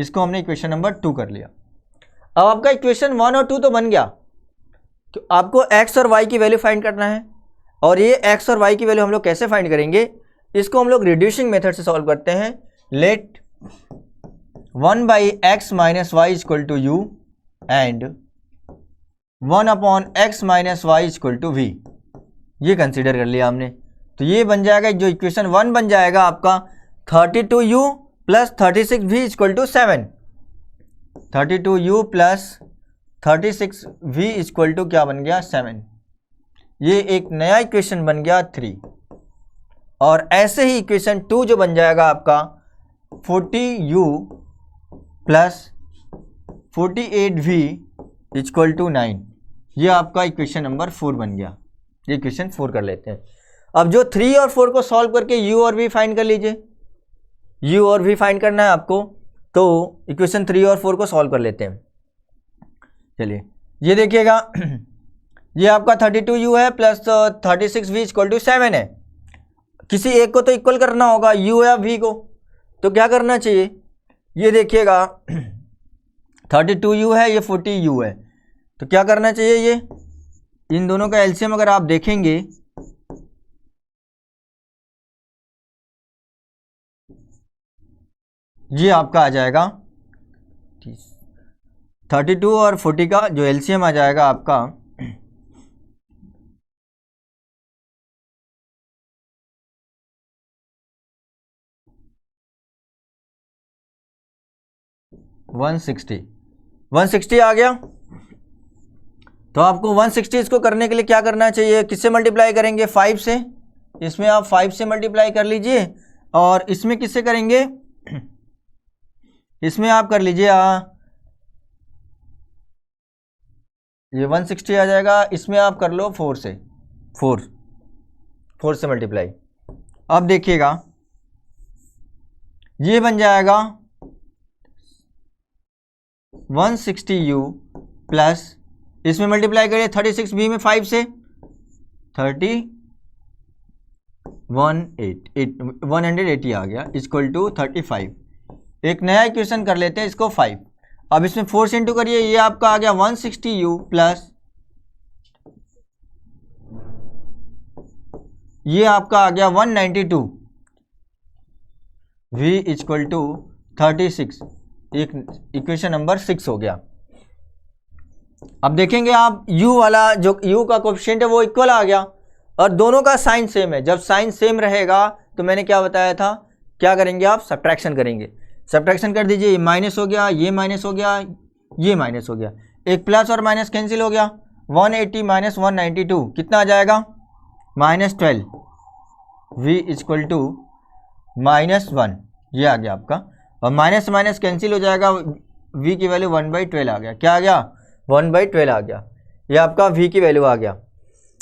इसको हमने इक्वेशन नंबर 2 कर लिया। अब आपका इक्वेशन 1 और 2 तो बन गया। तो आपको x और y की वैल्यू फाइंड करना है और ये x और y की वैल्यू हम लोग कैसे फाइंड करेंगे, इसको हम लोग रिड्यूसिंग मेथड से सॉल्व करते हैं। Let 1 by x minus y equal to u and 1 upon x minus y equal to v. ये कंसीडर कर लिया हमने। तो ये बन जाएगा, जो इक्वेशन 1 बन जाएगा आपका 32u plus 36v equal to 7। 32u plus 36v equal to क्या बन गया, 7। ये एक नया इक्वेशन बन गया 3। और ऐसे ही इक्वेशन 2 जो बन जाएगा आपका 40u plus 48v equal to 9। ये आपका इक्वेशन नंबर 4 बन गया। ये इक्वेशन 4 कर लेते हैं। अब जो 3 और 4 को सॉल्व करके u और v फाइंड कर लीजिए। u और v फाइंड करना है आपको, तो इक्वेशन 3 और 4 को सॉल्व कर लेते हैं। चलिए ये देखिएगा, ये आपका 32u है प्लस 36v इक्वल टू 7 है। किसी एक को तो इक्वल करना होगा, u या v को। तो क्या करना चाहिए, ये देखिएगा 32u है, ये 40u है। तो क्या करना चाहिए, ये इन दोनों का एलसीएम अगर आप देखेंगे ये आपका आ जाएगा 32 और 40 का जो एलसीएम आ जाएगा आपका 160 आ गया। तो आपको 160 इसको करने के लिए क्या करना चाहिए, किससे मल्टीप्लाई करेंगे, 5 से। इसमें आप 5 से मल्टीप्लाई कर लीजिए और इसमें किससे करेंगे, इसमें आप कर लीजिए ये 160 आ जाएगा। इसमें आप कर लो 4 से मल्टीप्लाई। अब देखिएगा ये बन जाएगा 160u प्लस, इसमें मल्टीप्लाई करिए 36v में 5 से 180 आ गया इक्वल टू 35। एक नया इक्वेशन कर लेते हैं इसको 5। अब इसमें 4 से इंटू करिए, ये आपका आ गया 160u प्लस ये आपका आ गया 192 v इक्वल टू 36। एक इक्वेशन नंबर 6 हो गया। अब देखेंगे आप u वाला जो u का कोएफिशिएंट है वो इक्वल आ गया और दोनों का साइन सेम है। जब साइन सेम रहेगा तो मैंने क्या बताया था, क्या करेंगे आप, सब्ट्रैक्शन करेंगे। सब्ट्रैक्शन कर दीजिए, ये माइनस हो गया, ये माइनस हो गया, ये माइनस हो गया, एक प्लस और माइनस कैंसिल हो गया। 180 माइनस 192 कितना आ जाएगा, -12 v इक्वल टू -1, ये आ गया आपका। और माइनस माइनस कैंसिल हो जाएगा, v की वैल्यू 1/12 आ गया। क्या आ गया, 1/12 आ गया। ये आपका v की वैल्यू आ गया।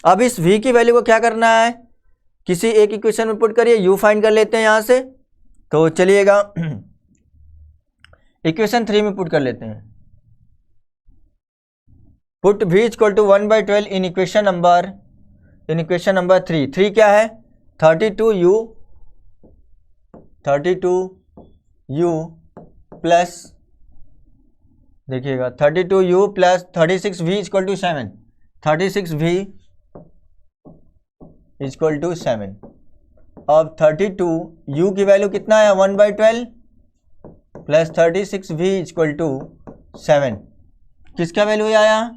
अब इस v की वैल्यू को क्या करना है, किसी एक इक्वेशन में पुट करिए, u फाइंड कर लेते हैं यहाँ से। तो चलिएगा इक्वेशन 3 में पुट कर लेते हैं। Put v equal to 1/12 in equation number 3। 3 क्या है, 32u प्लस, देखिएगा 32u plus 36v equal to 7। 36v equal to 7। अब 32u की वैल्यू कितना है, 1/12 प्लस 36v इक्वल टू 7। किसका वैल्यू आया,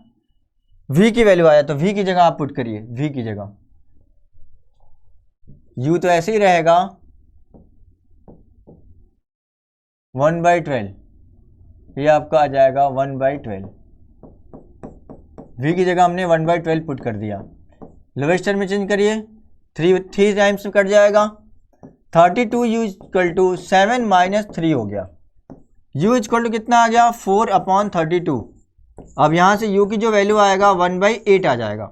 v की वैल्यू आया। तो v की जगह आप पुट करिए, v की जगह u तो ऐसे ही रहेगा 1/12, ये आपका आ जाएगा 1/12। v की जगह हमने 1/12 पुट कर दिया। लोवेस्ट टर्म में चेंज करिए, 3 टाइम्स में कट जाएगा। 32u इक्वल टू 7 माइनस 3 हो गया। u इक्वल टू कितना आ गया, 4/32। अब यहाँ से u की जो वैल्यू आएगा 1/8 आ जाएगा।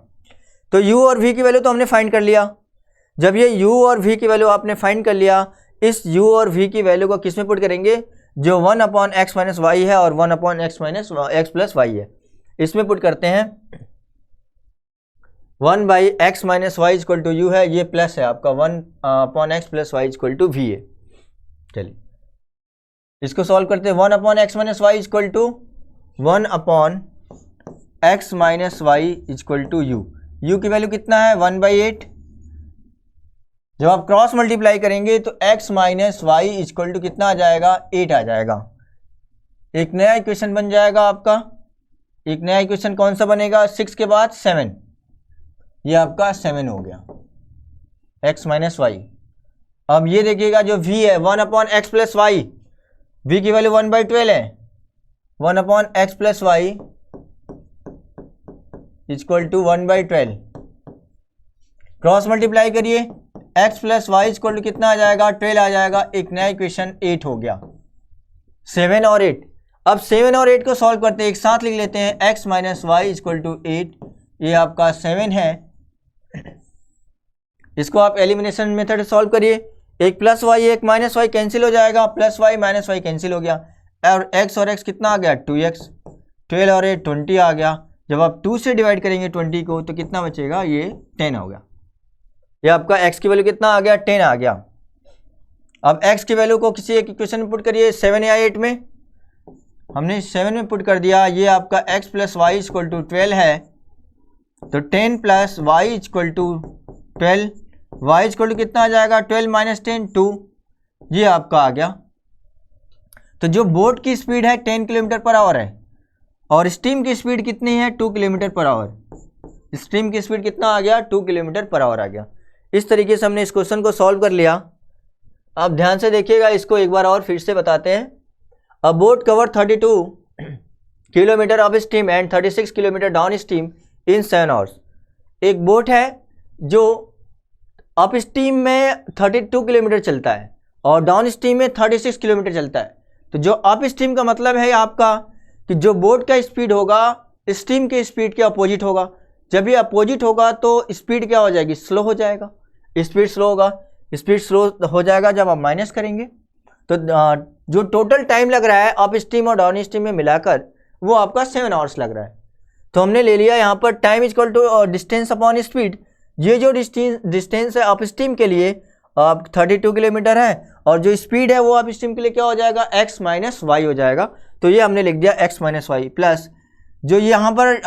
तो u और v की वैल्यू तो हमने फाइंड कर लिया। जब ये u और v की वैल्यू आपने फाइंड कर लिया, इस u और v की वैल्यू को किस में पुट करेंगे, जो 1/x माइनस वाई है और 1/x minus x plus Y है, इसमें पुट करते हैं। 1/x minus y equal to u है, ये प्लस है आपका 1/x plus y equal to v है। चलिए इसको सॉल्व करते हैं। 1/x minus y equal to 1/x minus y equal to u. U की वैल्यू कितना है, 1/8। जब आप क्रॉस मल्टीप्लाई करेंगे तो x minus y equal to कितना आ जाएगा, 8 आ जाएगा। एक नया इक्वेशन बन जाएगा आपका। एक नया इक्वेशन कौन सा बनेगा, 6 के बाद 7, ये आपका 7 हो गया, x माइनस वाई। अब ये देखिएगा जो v है 1/x प्लस वाई, v की वैल्यू 1/12 है। 1/x plus y equal to 1/12। Cross multiply करिए, x plus y equal to कितना आ जाएगा, 12 आ जाएगा। एक नया इक्वेशन 8 हो गया। 7 और 8। अब 7 और 8 को सॉल्व करते हैं, एक साथ लिख लेते हैं। x minus y equal to 8, ये आपका 7 है। इसको आप एलिमिनेशन मेथड से सॉल्व करिए। एक प्लस वाई एक माइनस वाई कैंसिल हो जाएगा, plus y minus y cancel हो गया। और x कितना आ गया, 2x। 12 और 8 20 आ गया। जब आप 2 से डिवाइड करेंगे 20 को तो कितना बचेगा, ये 10 हो गया। ये आपका x की वैल्यू कितना आ गया, 10 आ गया। अब x की वैल्यू को किसी एक इक्वेशन में पुट करिए, 7 या 8 में। हमने 7 में पुट कर दिया। ये आपका x plus y equal to 12 है, तो 10 plus y equal to 12। Y equal to कितना आ जाएगा, 12 माइनस 10 2, ये आपका आ गया। तो जो बोट की स्पीड है 10 किलोमीटर पर आवर है और स्टीम की स्पीड कितनी है, 2 किलोमीटर पर आवर। स्टीम की स्पीड कितना आ गया, 2 किलोमीटर पर आवर आ गया। इस तरीके से हमने इस क्वेश्चन को सॉल्व कर लिया। आप ध्यान से देखिएगा, इसको एक बार और फिर से बताते हैं। अ boat cover 32 kilometre up stream and 36 kilometre down stream in 7 hours. एक बोट है जो अप स्ट्रीम में 32 किलोमीटर चलता है और डाउन स्ट्रीम में 36 किलोमीटर चलता है। तो जो अप स्ट्रीम का मतलब है आपका कि जो बोट का स्पीड होगा स्ट्रीम के स्पीड के अपोजिट होगा। जब ये अपोजिट होगा तो स्पीड क्या हो जाएगी, स्लो हो जाएगा। स्पीड स्लो होगा। स्पीड स्लो हो जाएगा जब आप माइनस करेंगे। तो जो टोटल टाइम लग रहा है अप स्ट्रीम और डाउन स्ट्रीम में मिलाकर वो आपका 7 आवर्स लग रहा है। तो हमने ले लिया यहाँ पर time equal to distance upon speed. ये जो डिस्टेंस है अप स्ट्रीम के लिए अब 32 किलोमीटर है और जो स्पीड है वो अप स्ट्रीम के लिए क्या हो जाएगा, x माइनस वाई हो जाएगा। तो ये हमने लिख दिया x माइनस वाई प्लस जो यहाँ पर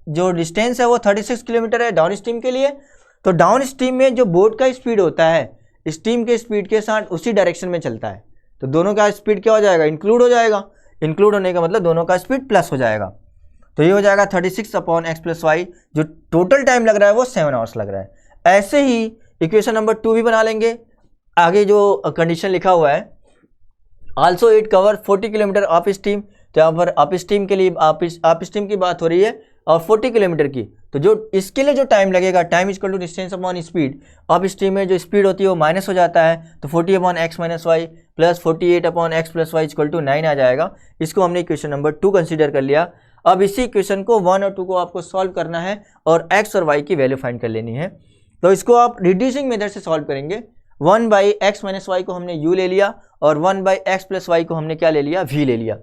जो डिस्टेंस है वो 36 किलोमीटर है डाउन स्ट्रीम के लिए। तो डाउन स्ट्रीम में जो बोट का स्पीड होता है स्ट्रीम के स्पीड के साथ उसी डायरेक्शन में चलता है, तो दोनों का स्पीड क्या हो जाएगा, इंक्लूड हो जाएगा। इंक्लूड होने का मतलब दोनों का स्पीड प्लस हो जाएगा। तो ये हो जाएगा 36 अपॉन एक्स प्लस वाई। जो टोटल टाइम लग रहा है वो 7 आवर्स लग रहा है। ऐसे ही इक्वेशन नंबर 2 भी बना लेंगे। आगे जो कंडीशन लिखा हुआ है also it cover 40 kilometre up stream, तो यहाँ पर अप स्ट्रीम के लिए अप स्ट्रीम की बात हो रही है और 40 किलोमीटर की। तो जो इसके लिए जो टाइम लगेगा time equal to distance upon speed, upstream में जो स्पीड होती है वो माइनस हो जाता है, तो 40 upon x minus y plus 48 upon x plus y equal to 9 आ जाएगा। इसको हमने इक्वेशन नंबर 2 कंसीडर कर लिया। अब इसी इक्वेशन को 1 और 2 को आपको सॉल्व करना है और x और y की वैल्यू फाइंड कर लेनी है। तो इसको आप रिड्यूसिंग मेथड से सॉल्व करेंगे। 1 बाई एक्स माइनस वाई को हमने u ले लिया और 1 बाई एक्स प्लस वाई को हमने क्या ले लिया, v ले लिया।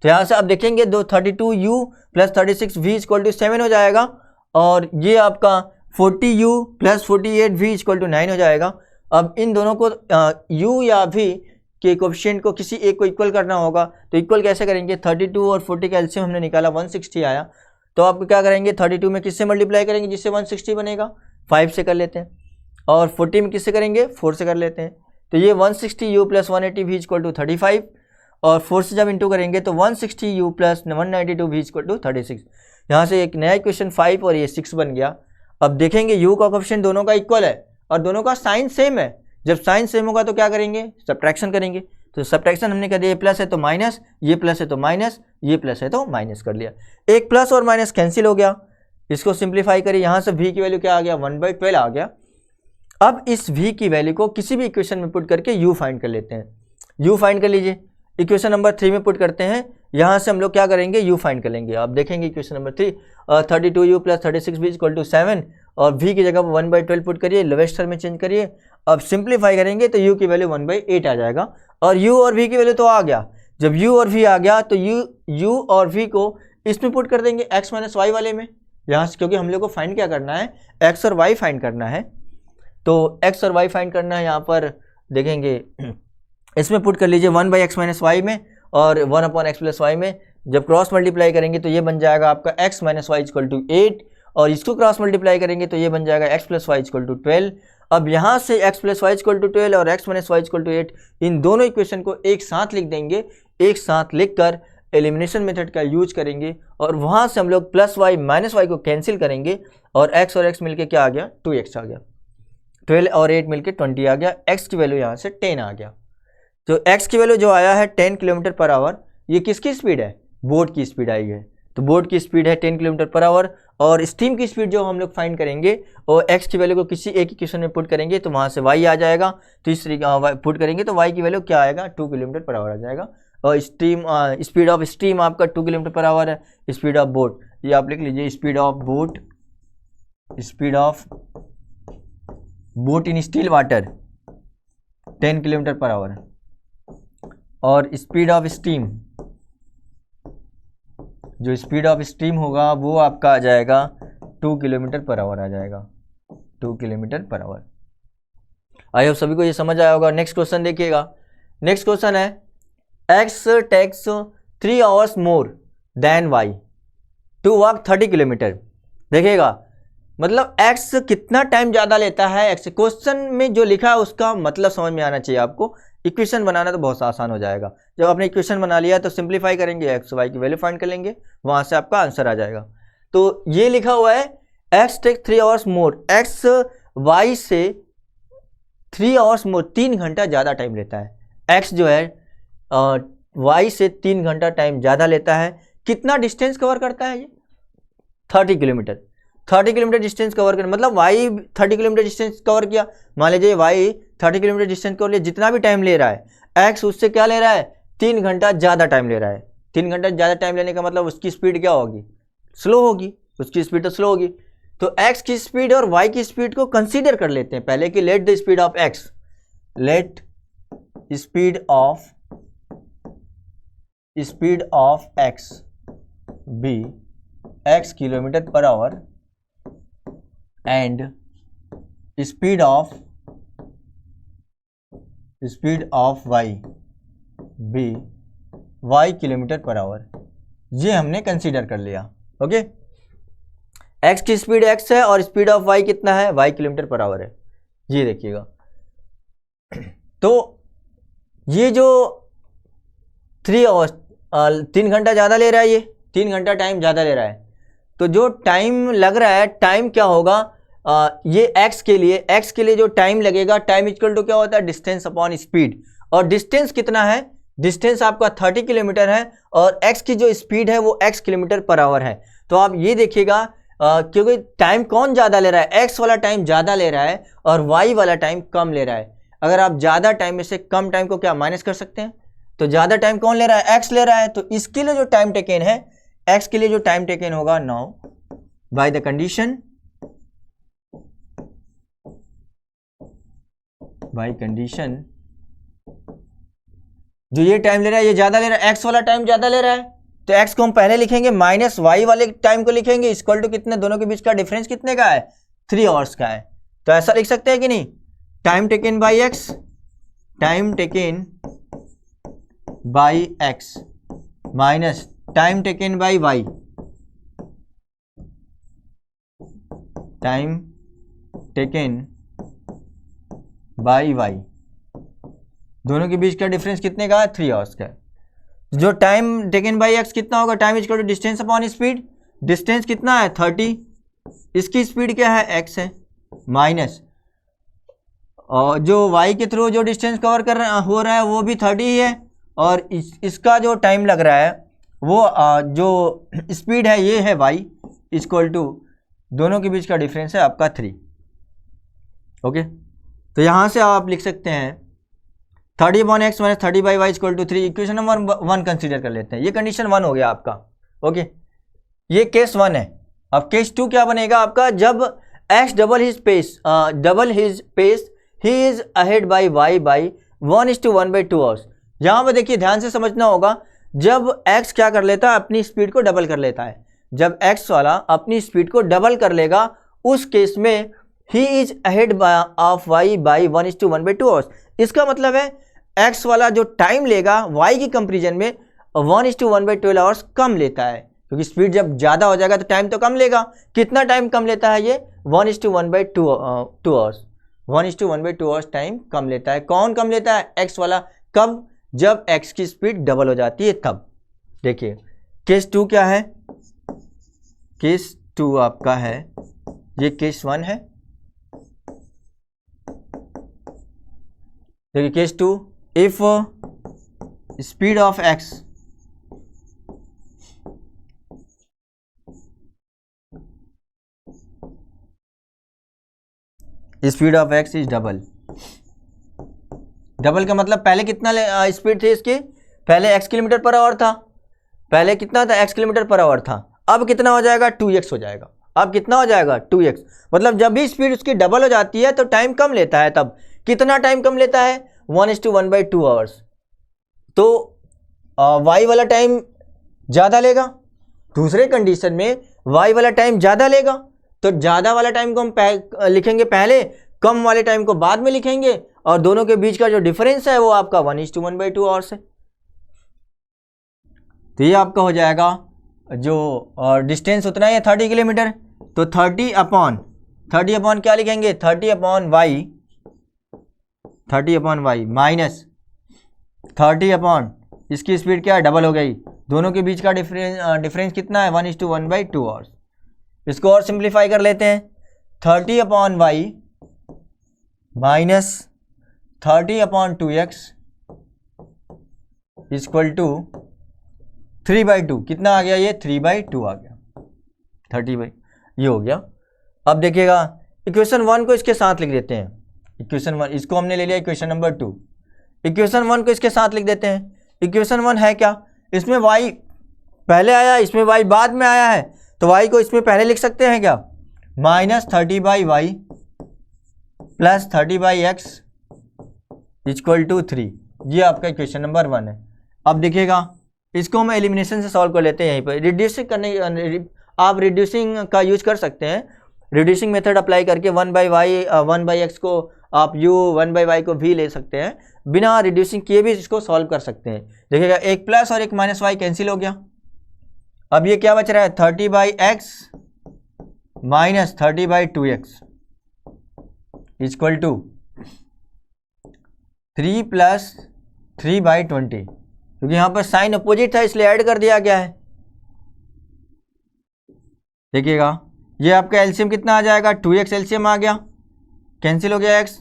तो यहाँ से आप देखेंगे 32u plus 36v equal to 7 हो जाएगा और ये आपका 40u plus 48v equal to 9 हो जाएगा। अब इन दोनों को u या v के कोएफिशिएंट को किसी एक को इक्वल करना होगा। तो इक्वल कैसे करेंगे, 32 और 40 का एलसीएम हमने निकाला 160 आया। तो आप क्या करेंगे, 32 में किससे मल्टीप्लाई करेंगे जिससे 160 बनेगा, 5 से कर लेते हैं, और 40 में किससे करेंगे, 4 से कर लेते हैं। तो ये 160u plus 180v equal to 35 और 4 से जब इंटू करेंगे तो 160u plus 192v equal to 36। यहाँ से एक नया इक्वेशन 5 और ये 6 बन गया। अब देखेंगे u का कोएफिशिएंट दोनों का इक्वल है और दोनों का साइन सेम है। जब साइन सेम होगा तो क्या करेंगे, सब्ट्रैक्शन करेंगे। तो सब्ट्रैक्शन हमने कर दिया, ये प्लस है तो माइनस, ये प्लस है तो माइनस, ये प्लस है तो माइनस कर लिया। एक प्लस और माइनस कैंसिल हो गया। इसको सिंप्लीफाई करिए, यहाँ से v की वैल्यू क्या आ गया, 1/12 आ गया। अब इस v की वैल्यू को किसी भी इक्वेशन में पुट करके u फाइंड कर लेते हैं। u फाइंड कर लीजिए, इक्वेशन नंबर 3 में पुट करते हैं। यहाँ से हम लोग क्या करेंगे, u फाइंड कर लेंगे। आप देखेंगे equation number 3 32u plus 36v equal to 7 और v की जगह 1/12 पुट करिए, लोवेस्ट टर्म में चेंज करिए। अब सिंप्लीफाई करेंगे तो u की वैल्यू 1/8 आ जाएगा और u और v की वैल्यू तो आ गया। जब u और v आ गया तो u और v को इसमें पुट कर देंगे x माइनस वाई वाले में, यहाँ से, क्योंकि हम लोग को फाइंड क्या करना है, x और y फाइंड करना है। तो x और y फाइंड करना है, यहाँ पर देखेंगे इसमें पुट कर लीजिए 1 बाई एक्स माइनस वाई में और 1 अपॉन एक्स प्लस वाई में। जब क्रॉस मल्टीप्लाई करेंगे तो ये बन जाएगा आपका x minus y equal to 8 और इसको क्रॉस मल्टीप्लाई करेंगे तो ये बन जाएगा x plus y equal to 12। अब यहाँ से x plus y equal to 12 और x minus y equal to 8 इन दोनों इक्वेशन को एक साथ लिख देंगे। एक साथ लिखकर एलिमिनेशन मेथड का यूज करेंगे और वहाँ से हम लोग प्लस वाई माइनस वाई को कैंसिल करेंगे और x और x मिलके क्या आ गया, 2x आ गया। 12 और 8 मिलके 20 आ गया। x की वैल्यू यहाँ से 10 आ गया। तो x की वैल्यू जो आया है 10 किलोमीटर पर आवर, ये किसकी स्पीड है, बोट की स्पीड आई है। तो बोट की स्पीड है 10 किलोमीटर पर आवर और स्टीम की स्पीड जो हम लोग फाइंड करेंगे और x की वैल्यू को किसी एक इक्वेशन में पुट करेंगे तो वहाँ से y आ जाएगा। तो इस तरीके पुट करेंगे तो y की वैल्यू क्या आएगा, 2 किलोमीटर पर आवर आ जाएगा। और स्पीड ऑफ स्टीम आपका 2 किलोमीटर पर आवर है। स्पीड ऑफ बोट ये आप लिख लीजिए, speed of boat, speed of boat in still water 10 kilometre per hour और स्पीड ऑफ स्टीम, जो स्पीड ऑफ स्टीम होगा वो आपका आ जाएगा 2 किलोमीटर पर आवर आ जाएगा, 2 kilometre per our. I hope सभी को ये समझ आया होगा। नेक्स्ट क्वेश्चन देखिएगा। नेक्स्ट क्वेश्चन है x takes 3 hours more than y to walk 30 kilometre. देखिएगा मतलब x कितना टाइम ज़्यादा लेता है। x क्वेश्चन में जो लिखा है उसका मतलब समझ में आना चाहिए आपको। इक्वेशन बनाना तो बहुत आसान हो जाएगा। जब आपने इक्वेशन बना लिया तो सिंप्लीफाई करेंगे, एक्स वाई की वैल्यू फाइंड कर लेंगे, वहाँ से आपका आंसर आ जाएगा। तो ये लिखा हुआ है x take 3 hours more, x y से 3 आवर्स मोर, 3 घंटा ज़्यादा टाइम लेता है। एक्स जो है वाई से 3 घंटा टाइम ज़्यादा लेता है। कितना डिस्टेंस कवर करता है ये, 30 किलोमीटर। 30 किलोमीटर डिस्टेंस कवर कर मतलब y 30 किलोमीटर डिस्टेंस कवर किया। मान लीजिए y 30 किलोमीटर डिस्टेंस कवर लिया, जितना भी टाइम ले रहा है x उससे क्या ले रहा है, 3 घंटा ज़्यादा टाइम ले रहा है। 3 घंटा ज़्यादा टाइम लेने का मतलब उसकी स्पीड क्या होगी, स्लो होगी। उसकी स्पीड तो स्लो होगी। तो x की स्पीड और y की स्पीड को कंसीडर कर लेते हैं पहले कि let the speed of x, let speed of speed of x be x kilometre per hour and speed of y be y kilometre per hour, ये हमने कंसीडर कर लिया। ओके, x की स्पीड x है और स्पीड ऑफ y कितना है, y kilometre per our है। ये देखिएगा, तो ये जो 3 आवर्स 3 घंटा ज़्यादा ले रहा है, ये 3 घंटा टाइम ज़्यादा ले रहा है, तो जो टाइम लग रहा है, टाइम क्या होगा, ये x के लिए जो टाइम लगेगा, टाइम इक्वल टू क्या होता है, डिस्टेंस अपॉन स्पीड। और डिस्टेंस कितना है, डिस्टेंस आपका 30 किलोमीटर है और x की जो स्पीड है वो x किलोमीटर पर आवर है। तो आप ये देखिएगा, क्योंकि टाइम कौन ज़्यादा ले रहा है, x वाला टाइम ज़्यादा ले रहा है और y वाला टाइम कम ले रहा है। अगर आप ज़्यादा टाइम में से कम टाइम को क्या माइनस कर सकते हैं, तो ज़्यादा टाइम कौन ले रहा है, x ले रहा है, तो इसके लिए जो टाइम टेकन है, x के लिए जो टाइम टेकन होगा, नाउ बाय द कंडीशन, जो ये टाइम ले रहा है ये ज़्यादा ले रहा है, x वाला टाइम ज़्यादा ले रहा है, तो x को हम पहले लिखेंगे माइनस y वाले टाइम को लिखेंगे, इक्वल टू कितने, दोनों के बीच का डिफरेंस कितने का है, 3 आवर्स का है। तो ऐसा लिख सकते हैं कि नहीं, time taken by x, time taken by x minus time taken by y, time taken by y, दोनों के बीच का डिफरेंस कितने का है, 3 आवर्स का है। जो टाइम टेकन बाई x कितना होगा, time equal to distance upon speed, distance कितना है 30, इसकी स्पीड क्या है x है, माइनस और जो y के थ्रू जो डिस्टेंस कवर हो रहा है वो भी 30 ही है, और इसका जो टाइम लग रहा है वो जो स्पीड है ये है y, इक्वल टू दोनों के बीच का डिफरेंस है आपका 3। ओके, तो यहाँ से आप लिख सकते हैं 30/x minus 30/y equal to 3। Equation number 1 consider कर लेते हैं, ये कंडीशन 1 हो गया आपका। ओके, ये केस 1 है। अब केस 2 क्या बनेगा आपका, जब x double his pace he is ahead by y by 1:1/2 hours. यहाँ पर देखिए ध्यान से समझना होगा, जब x क्या कर लेता है, अपनी स्पीड को डबल कर लेता है, जब x वाला अपनी स्पीड को डबल कर लेगा उस केस में ही is ahead of y by 1:1/2 hours. इसका मतलब है x वाला जो टाइम लेगा y की कंपेरिजन में 1:1/12 आवर्स कम लेता है, क्योंकि स्पीड जब ज़्यादा हो जाएगा तो टाइम तो कम लेगा। कितना टाइम कम लेता है ये, 1:1/2 आवर्स, 1:1/2 आवर्स टाइम कम लेता है। कौन कम लेता है, x वाला। कब, जब x की स्पीड डबल हो जाती है तब। देखिए केस 2 क्या है, केस 2 आपका है, ये केस 1 है। देखिए case 2, if speed of x is double. Double का मतलब पहले कितना स्पीड थी इसकी, पहले x किलोमीटर पर आवर था, पहले कितना था, x किलोमीटर पर आवर था, अब कितना हो जाएगा, 2x हो जाएगा। अब कितना हो जाएगा, 2x। मतलब जब भी स्पीड उसकी डबल हो जाती है तो टाइम कम लेता है। तब कितना टाइम कम लेता है, 1:1/2 आवर्स। तो y वाला टाइम ज़्यादा लेगा, दूसरे कंडीशन में y वाला टाइम ज़्यादा लेगा, तो ज़्यादा वाला टाइम को हम लिखेंगे पहले, कम वाले टाइम को बाद में लिखेंगे, और दोनों के बीच का जो डिफरेंस है वो आपका 1:1/2 आवर्स है। तो ये आपका हो जाएगा, जो डिस्टेंस उतना ही है 30 किलोमीटर, तो 30 अपॉन क्या लिखेंगे, 30 अपॉन y माइनस 30 अपॉन इसकी स्पीड क्या है, डबल हो गई, दोनों के बीच का डिफरेंस कितना है, 1:1/2 आवर्स। इसको और सिंप्लीफाई कर लेते हैं, 30 upon y minus 30 upon 2x equal to 3/2। कितना आ गया ये, 3/2 आ गया, 30 ये हो गया। अब देखिएगा इक्वेशन 1 को इसके साथ लिख देते हैं, इक्वेशन 1 इसको हमने ले लिया इक्वेशन नंबर 2, इक्वेशन 1 को इसके साथ लिख देते हैं। इक्वेशन 1 है क्या, इसमें y पहले आया, इसमें y बाद में आया है, तो y को इसमें पहले लिख सकते हैं क्या, minus 30/y plus 30/x equal to 3। ये आपका इक्वेशन नंबर 1 है। अब देखिएगा इसको हम एलिमिनेशन से सॉल्व कर लेते हैं। यहीं पर रिड्यूसिंग करने, आप रिड्यूसिंग का यूज कर सकते हैं, रिड्यूसिंग मेथड अप्लाई करके 1/y 1/x को आप u 1/y को भी ले सकते हैं, बिना रिड्यूसिंग किए भी इसको सॉल्व कर सकते हैं। देखिएगा एक प्लस और एक माइनस वाई कैंसिल हो गया। अब ये क्या बच रहा है 30/x minus 30/2x equal to 3 plus 3/20, क्योंकि यहाँ पर साइन अपोजिट था इसलिए ऐड कर दिया गया है। देखिएगा ये आपका एलसीएम कितना आ जाएगा 2x एलसीएम आ गया, कैंसिल हो गया x,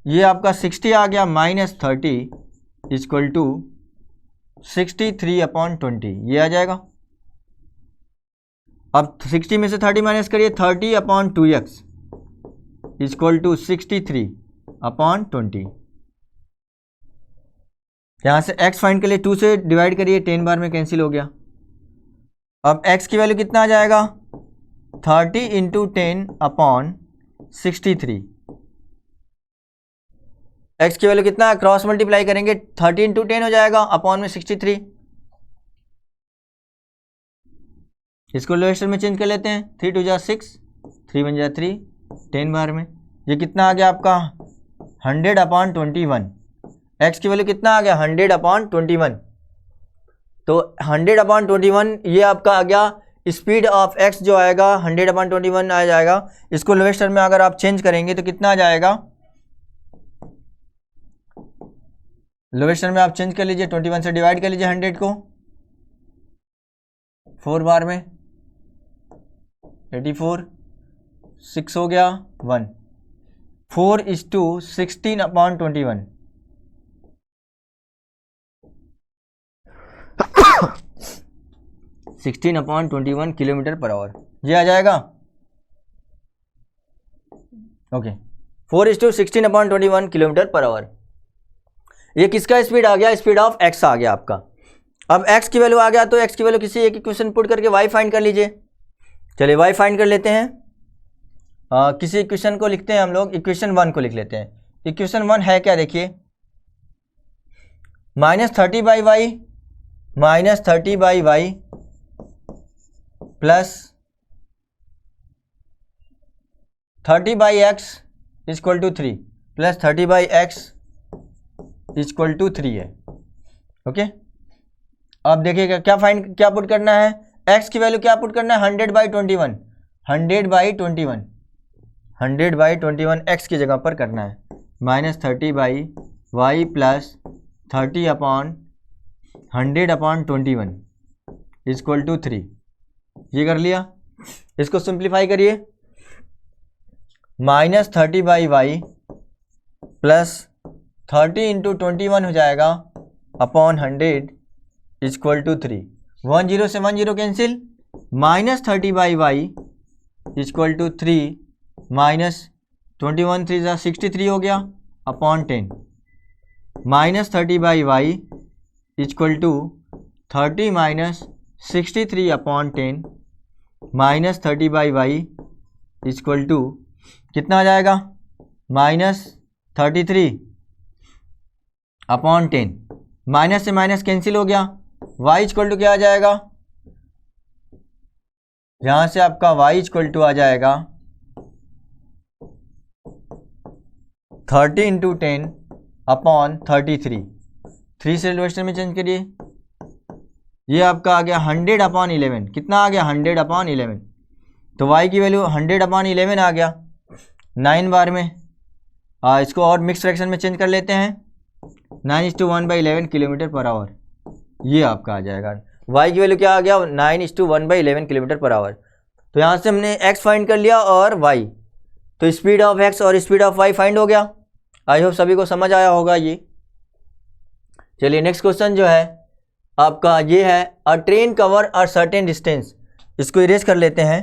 ये आपका 60 आ गया माइनस 30 इक्वल टू 63/20 ये आ जाएगा। अब 60 में से 30 माइनस करिए 30/2x इक्वल टू 63/20। यहाँ से x फाइंड के लिए 2 से डिवाइड करिए, 10 बार में कैंसिल हो गया। अब x की वैल्यू कितना आ जाएगा 30 इंटू 10/63। x की वैल्यू कितना है, क्रॉस मल्टीप्लाई करेंगे 30 इंटू 10 हो जाएगा, अपॉन में 63। इसको लोएस्टर में चेंज कर लेते हैं, 3 2 जा 6, 3 1 जा 3, 10 बार में ये कितना आ गया आपका 100/21। x की वैल्यू कितना आ गया 100/21, तो 100/21 ये आपका आ गया स्पीड ऑफ x जो आएगा 100/21 आ जाएगा। इसको लोएस्ट टर्म में अगर आप चेंज करेंगे तो कितना आ जाएगा, लोएस्ट टर्म में आप चेंज कर लीजिए, 21 से डिवाइड कर लीजिए 100 को, 4 बार में 84, 6 हो गया 1, 4:16/21 16/21 किलोमीटर पर आवर ये आ जाएगा। ओके 4:16/21 किलोमीटर पर आवर, ये किसका स्पीड आ गया, स्पीड ऑफ x आ गया आपका। अब x की वैल्यू आ गया तो x की वैल्यू किसी एक इक्वेशन पुट करके y फाइंड कर लीजिए। चलिए y फाइंड कर लेते हैं, किसी इक्वेशन को लिखते हैं हम लोग, इक्वेशन 1 को लिख लेते हैं। इक्वेशन 1 है क्या, देखिए -30/y -30/y plus 30/x equal to 3 plus 30/x equal to 3 है। ओके अब देखिएगा क्या पुट करना है, x की वैल्यू क्या पुट करना है 100/21 100/21 x की जगह पर करना है, -30/y प्लस 30/100/21 इक्वल टू 3, ये कर लिया। इसको सिंप्लीफाई करिए, -30/y प्लस 30 इंटू 21 हो जाएगा अपॉन 100 इक्वल टू 3, 10 से 10 cancel, -30/y equal to 3 minus 21 3 जा 63 हो गया upon 10, -30/y equal to 30 minus 63/10 -30/y equal to कितना आ जाएगा -33/10, माइनस से माइनस कैंसिल हो गया, y इक्वल टू क्या आ जाएगा, यहां से आपका y इक्वल टू आ जाएगा 30 इंटू 10/33, 3 से लोएस्ट में चेंज करिए, ये आपका आ गया 100/11, कितना आ गया 100/11, तो y की वैल्यू 100/11 आ गया 9 बार में। इसको और मिक्स फ्रैक्शन में चेंज कर लेते हैं, 9:1/11 किलोमीटर पर आवर, ये आपका आ जाएगा। y की वैल्यू क्या आ गया 9:1/11 किलोमीटर पर आवर। तो यहाँ से हमने x फाइंड कर लिया और y, तो स्पीड ऑफ x और स्पीड ऑफ y फाइंड हो गया। आई होप सभी को समझ आया होगा ये। चलिए नेक्स्ट क्वेश्चन जो है आपका ये है, अ train cover a certain distance, इसको इरेज कर लेते हैं।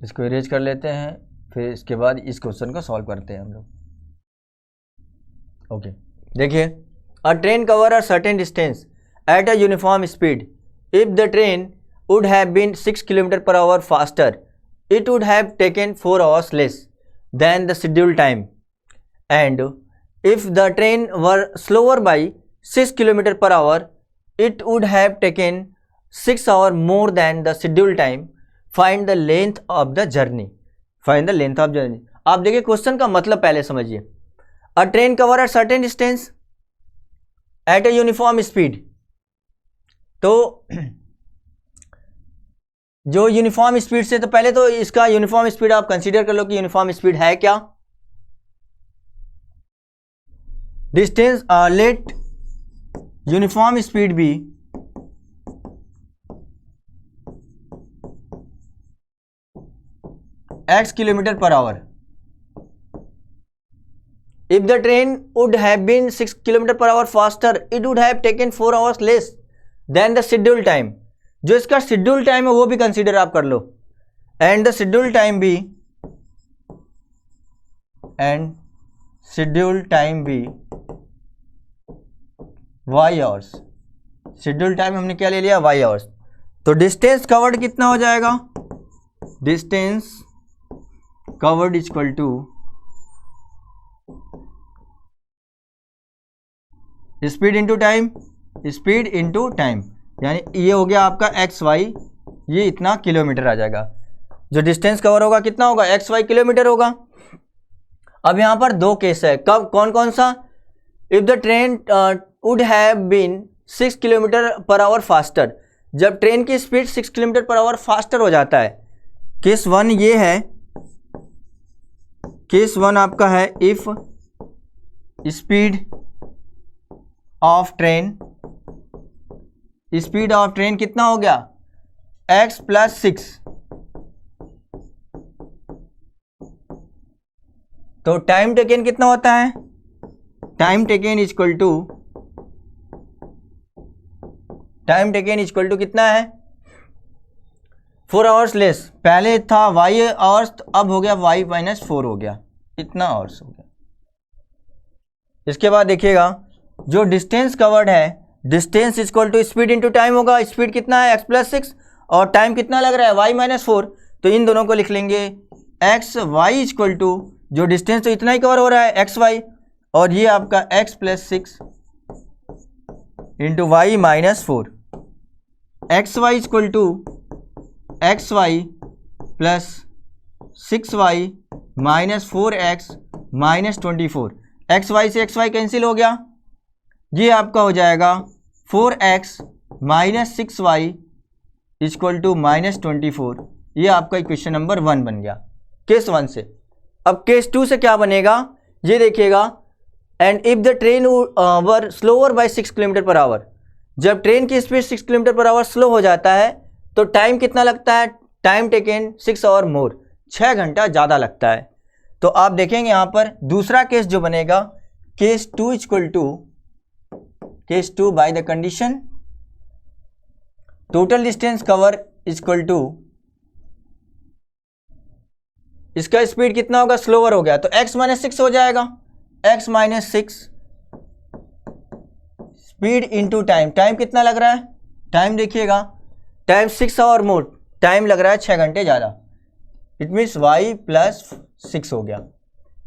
इसको इरेज कर लेते हैं, फिर इसके बाद इस क्वेश्चन को सॉल्व करते हैं हम लोग। ओके, देखिए, a train cover a certain distance at a uniform speed. If the train would have been 6 km/h faster, it would have taken 4 hours less than the scheduled time, and if the train were slower by 6 km/h, it would have taken 6 hours more than the scheduled time. Find the length of the journey. Find the length of journey. आप देखिए question का मतलब पहले समझिए। A train cover a certain distance at a uniform speed. तो जो uniform speed से, तो पहले तो इसका यूनिफॉर्म स्पीड आप कंसीडर कर लो कि यूनिफॉर्म स्पीड है क्या। Distance, let uniform speed be x km/h. If the train would have been 6 km/h faster, it would have taken 4 hours less than the scheduled time. जो इसका शेड्यूल टाइम है वो भी कंसीडर आप कर लो, एंड द शेड्यूल टाइम भी, and schedule time भी y आवर्स। शेड्यूल टाइम हमने क्या ले लिया, y आवर्स। तो डिस्टेंस कवर्ड कितना हो जाएगा, distance covered equal to speed into time, speed into time, यानी ये हो गया आपका एक्स वाई, ये इतना किलोमीटर आ जाएगा। जो डिस्टेंस कवर होगा कितना होगा, एक्स वाई किलोमीटर होगा। अब यहाँ पर दो केस है, कब, कौन कौन सा। If the train would have been 6 km/h faster, जब ट्रेन की स्पीड 6 km/h फास्टर हो जाता है। केस वन ये है, केस वन आपका है, if speed of train, speed of train कितना हो गया, x + 6। तो टाइम टेकन कितना होता है, time taken equal to, time taken equal to कितना है, 4 आवर्स लेस। पहले था y आवर्स, तो अब हो गया y - 4 हो गया, इतना आवर्स हो गया। इसके बाद देखिएगा, जो डिस्टेंस कवर्ड है, distance equal to speed into time होगा। स्पीड कितना है, x + 6, और टाइम कितना लग रहा है, y - 4। तो इन दोनों को लिख लेंगे एक्स वाई इक्वल टू, जो डिस्टेंस तो इतना ही कवर हो रहा है एक्स वाई, और ये आपका x + 6 into y - 4। X y equal to x y plus 6y - 4x - 24। X y से एक्स वाई कैंसिल हो गया, ये आपका हो जाएगा 4x - 6y इक्वल टू -24। ये आपका इक्वेशन नंबर 1 बन गया केस 1 से। अब केस 2 से क्या बनेगा, ये देखिएगा, and if the train were slower by 6 km/h, जब ट्रेन की स्पीड 6 km/h स्लो हो जाता है तो टाइम कितना लगता है, टाइम टेकन 6 आवर मोर, 6 घंटा ज़्यादा लगता है। तो आप देखेंगे यहाँ पर दूसरा केस जो बनेगा, case 2 equal to, case 2 by the condition total distance cover equal to, इसका स्पीड कितना होगा, स्लोअर हो गया, तो x - 6 हो जाएगा, x - 6 speed into time. Time कितना लग रहा है, टाइम देखिएगा, टाइम 6 आवर मोर, टाइम लग रहा है 6 घंटे ज़्यादा। इट मीन्स y + 6 हो गया।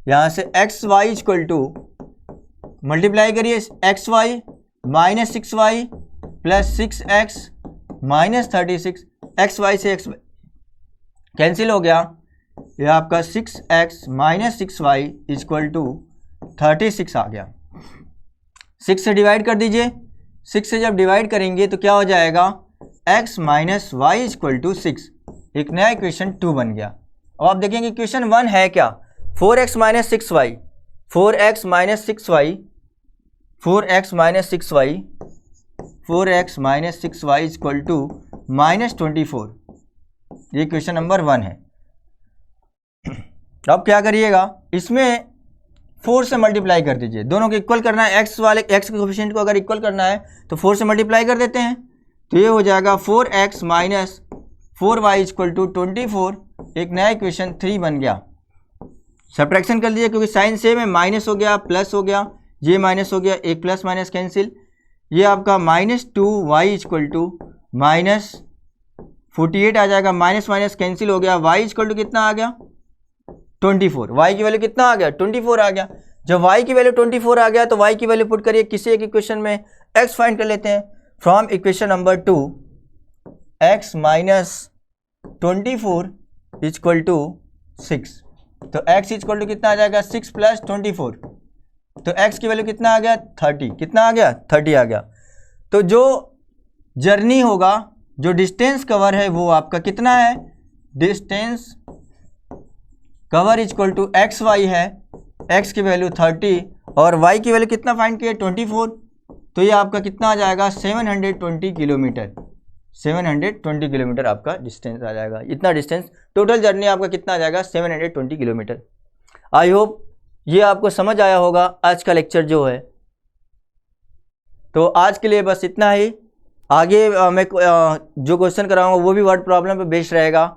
यहाँ से x y equal to, multiply करिए, x y - 6y plus 6x - 36, x y से एक्स कैंसिल हो गया, ये आपका 6x - 6y इक्वल टू 36 आ गया। 6 से डिवाइड कर दीजिए, 6 से जब डिवाइड करेंगे तो क्या हो जाएगा, x - y इक्वल टू 6। एक नया इक्वेशन 2 बन गया। अब आप देखेंगे इक्वेशन 1 है क्या, 4x - 6y, 4x - 6y, 4x - 6y, 4x - 6y equal to -24। ये क्वेश्चन नंबर 1 है। अब क्या करिएगा, इसमें 4 से मल्टीप्लाई कर दीजिए, दोनों को इक्वल करना है, x वाले x के कोफिशिएंट को अगर इक्वल करना है तो 4 से मल्टीप्लाई कर देते हैं, तो ये हो जाएगा 4x - 4y इक्वल टू 24 एक नया इक्वेशन 3 बन गया। सब्ट्रैक्शन कर लीजिए क्योंकि साइन सेम है, माइनस हो गया प्लस हो गया, ये माइनस हो गया, एक प्लस माइनस कैंसिल, ये आपका -2y इक्वल टू -48 आ जाएगा, माइनस माइनस कैंसिल हो गया, y इक्वल टू कितना आ गया 24, y की वैल्यू कितना आ गया 24 आ गया। जब y की वैल्यू 24 आ गया तो y की वैल्यू पुट करिए किसी एक इक्वेशन में, x फाइंड कर लेते हैं from equation number 2, x - 24 equal to 6, तो x इक्वल टू कितना आ जाएगा 6 + 24, तो x की वैल्यू कितना आ गया 30, कितना आ गया 30 आ गया। तो जो जर्नी होगा, जो डिस्टेंस कवर है वो आपका कितना है, distance cover equal to XY है, x की वैल्यू 30 और y की वैल्यू कितना फाइंड किया 24, तो ये आपका कितना आ जाएगा 720 किलोमीटर, 720 किलोमीटर आपका डिस्टेंस आ जाएगा। इतना डिस्टेंस टोटल जर्नी आपका कितना आ जाएगा 720 किलोमीटर। आई होप ये आपको समझ आया होगा आज का लेक्चर जो है। तो आज के लिए बस इतना ही। आगे मैं जो क्वेश्चन कराऊंगा वो भी वर्ड प्रॉब्लम पे बेस्ड रहेगा।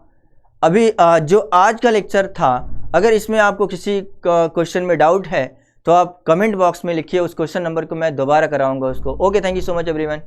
अभी जो आज का लेक्चर था, अगर इसमें आपको किसी क्वेश्चन में डाउट है तो आप कमेंट बॉक्स में लिखिए, उस क्वेश्चन नंबर को मैं दोबारा कराऊंगा उसको। Okay, thank you so much everyone.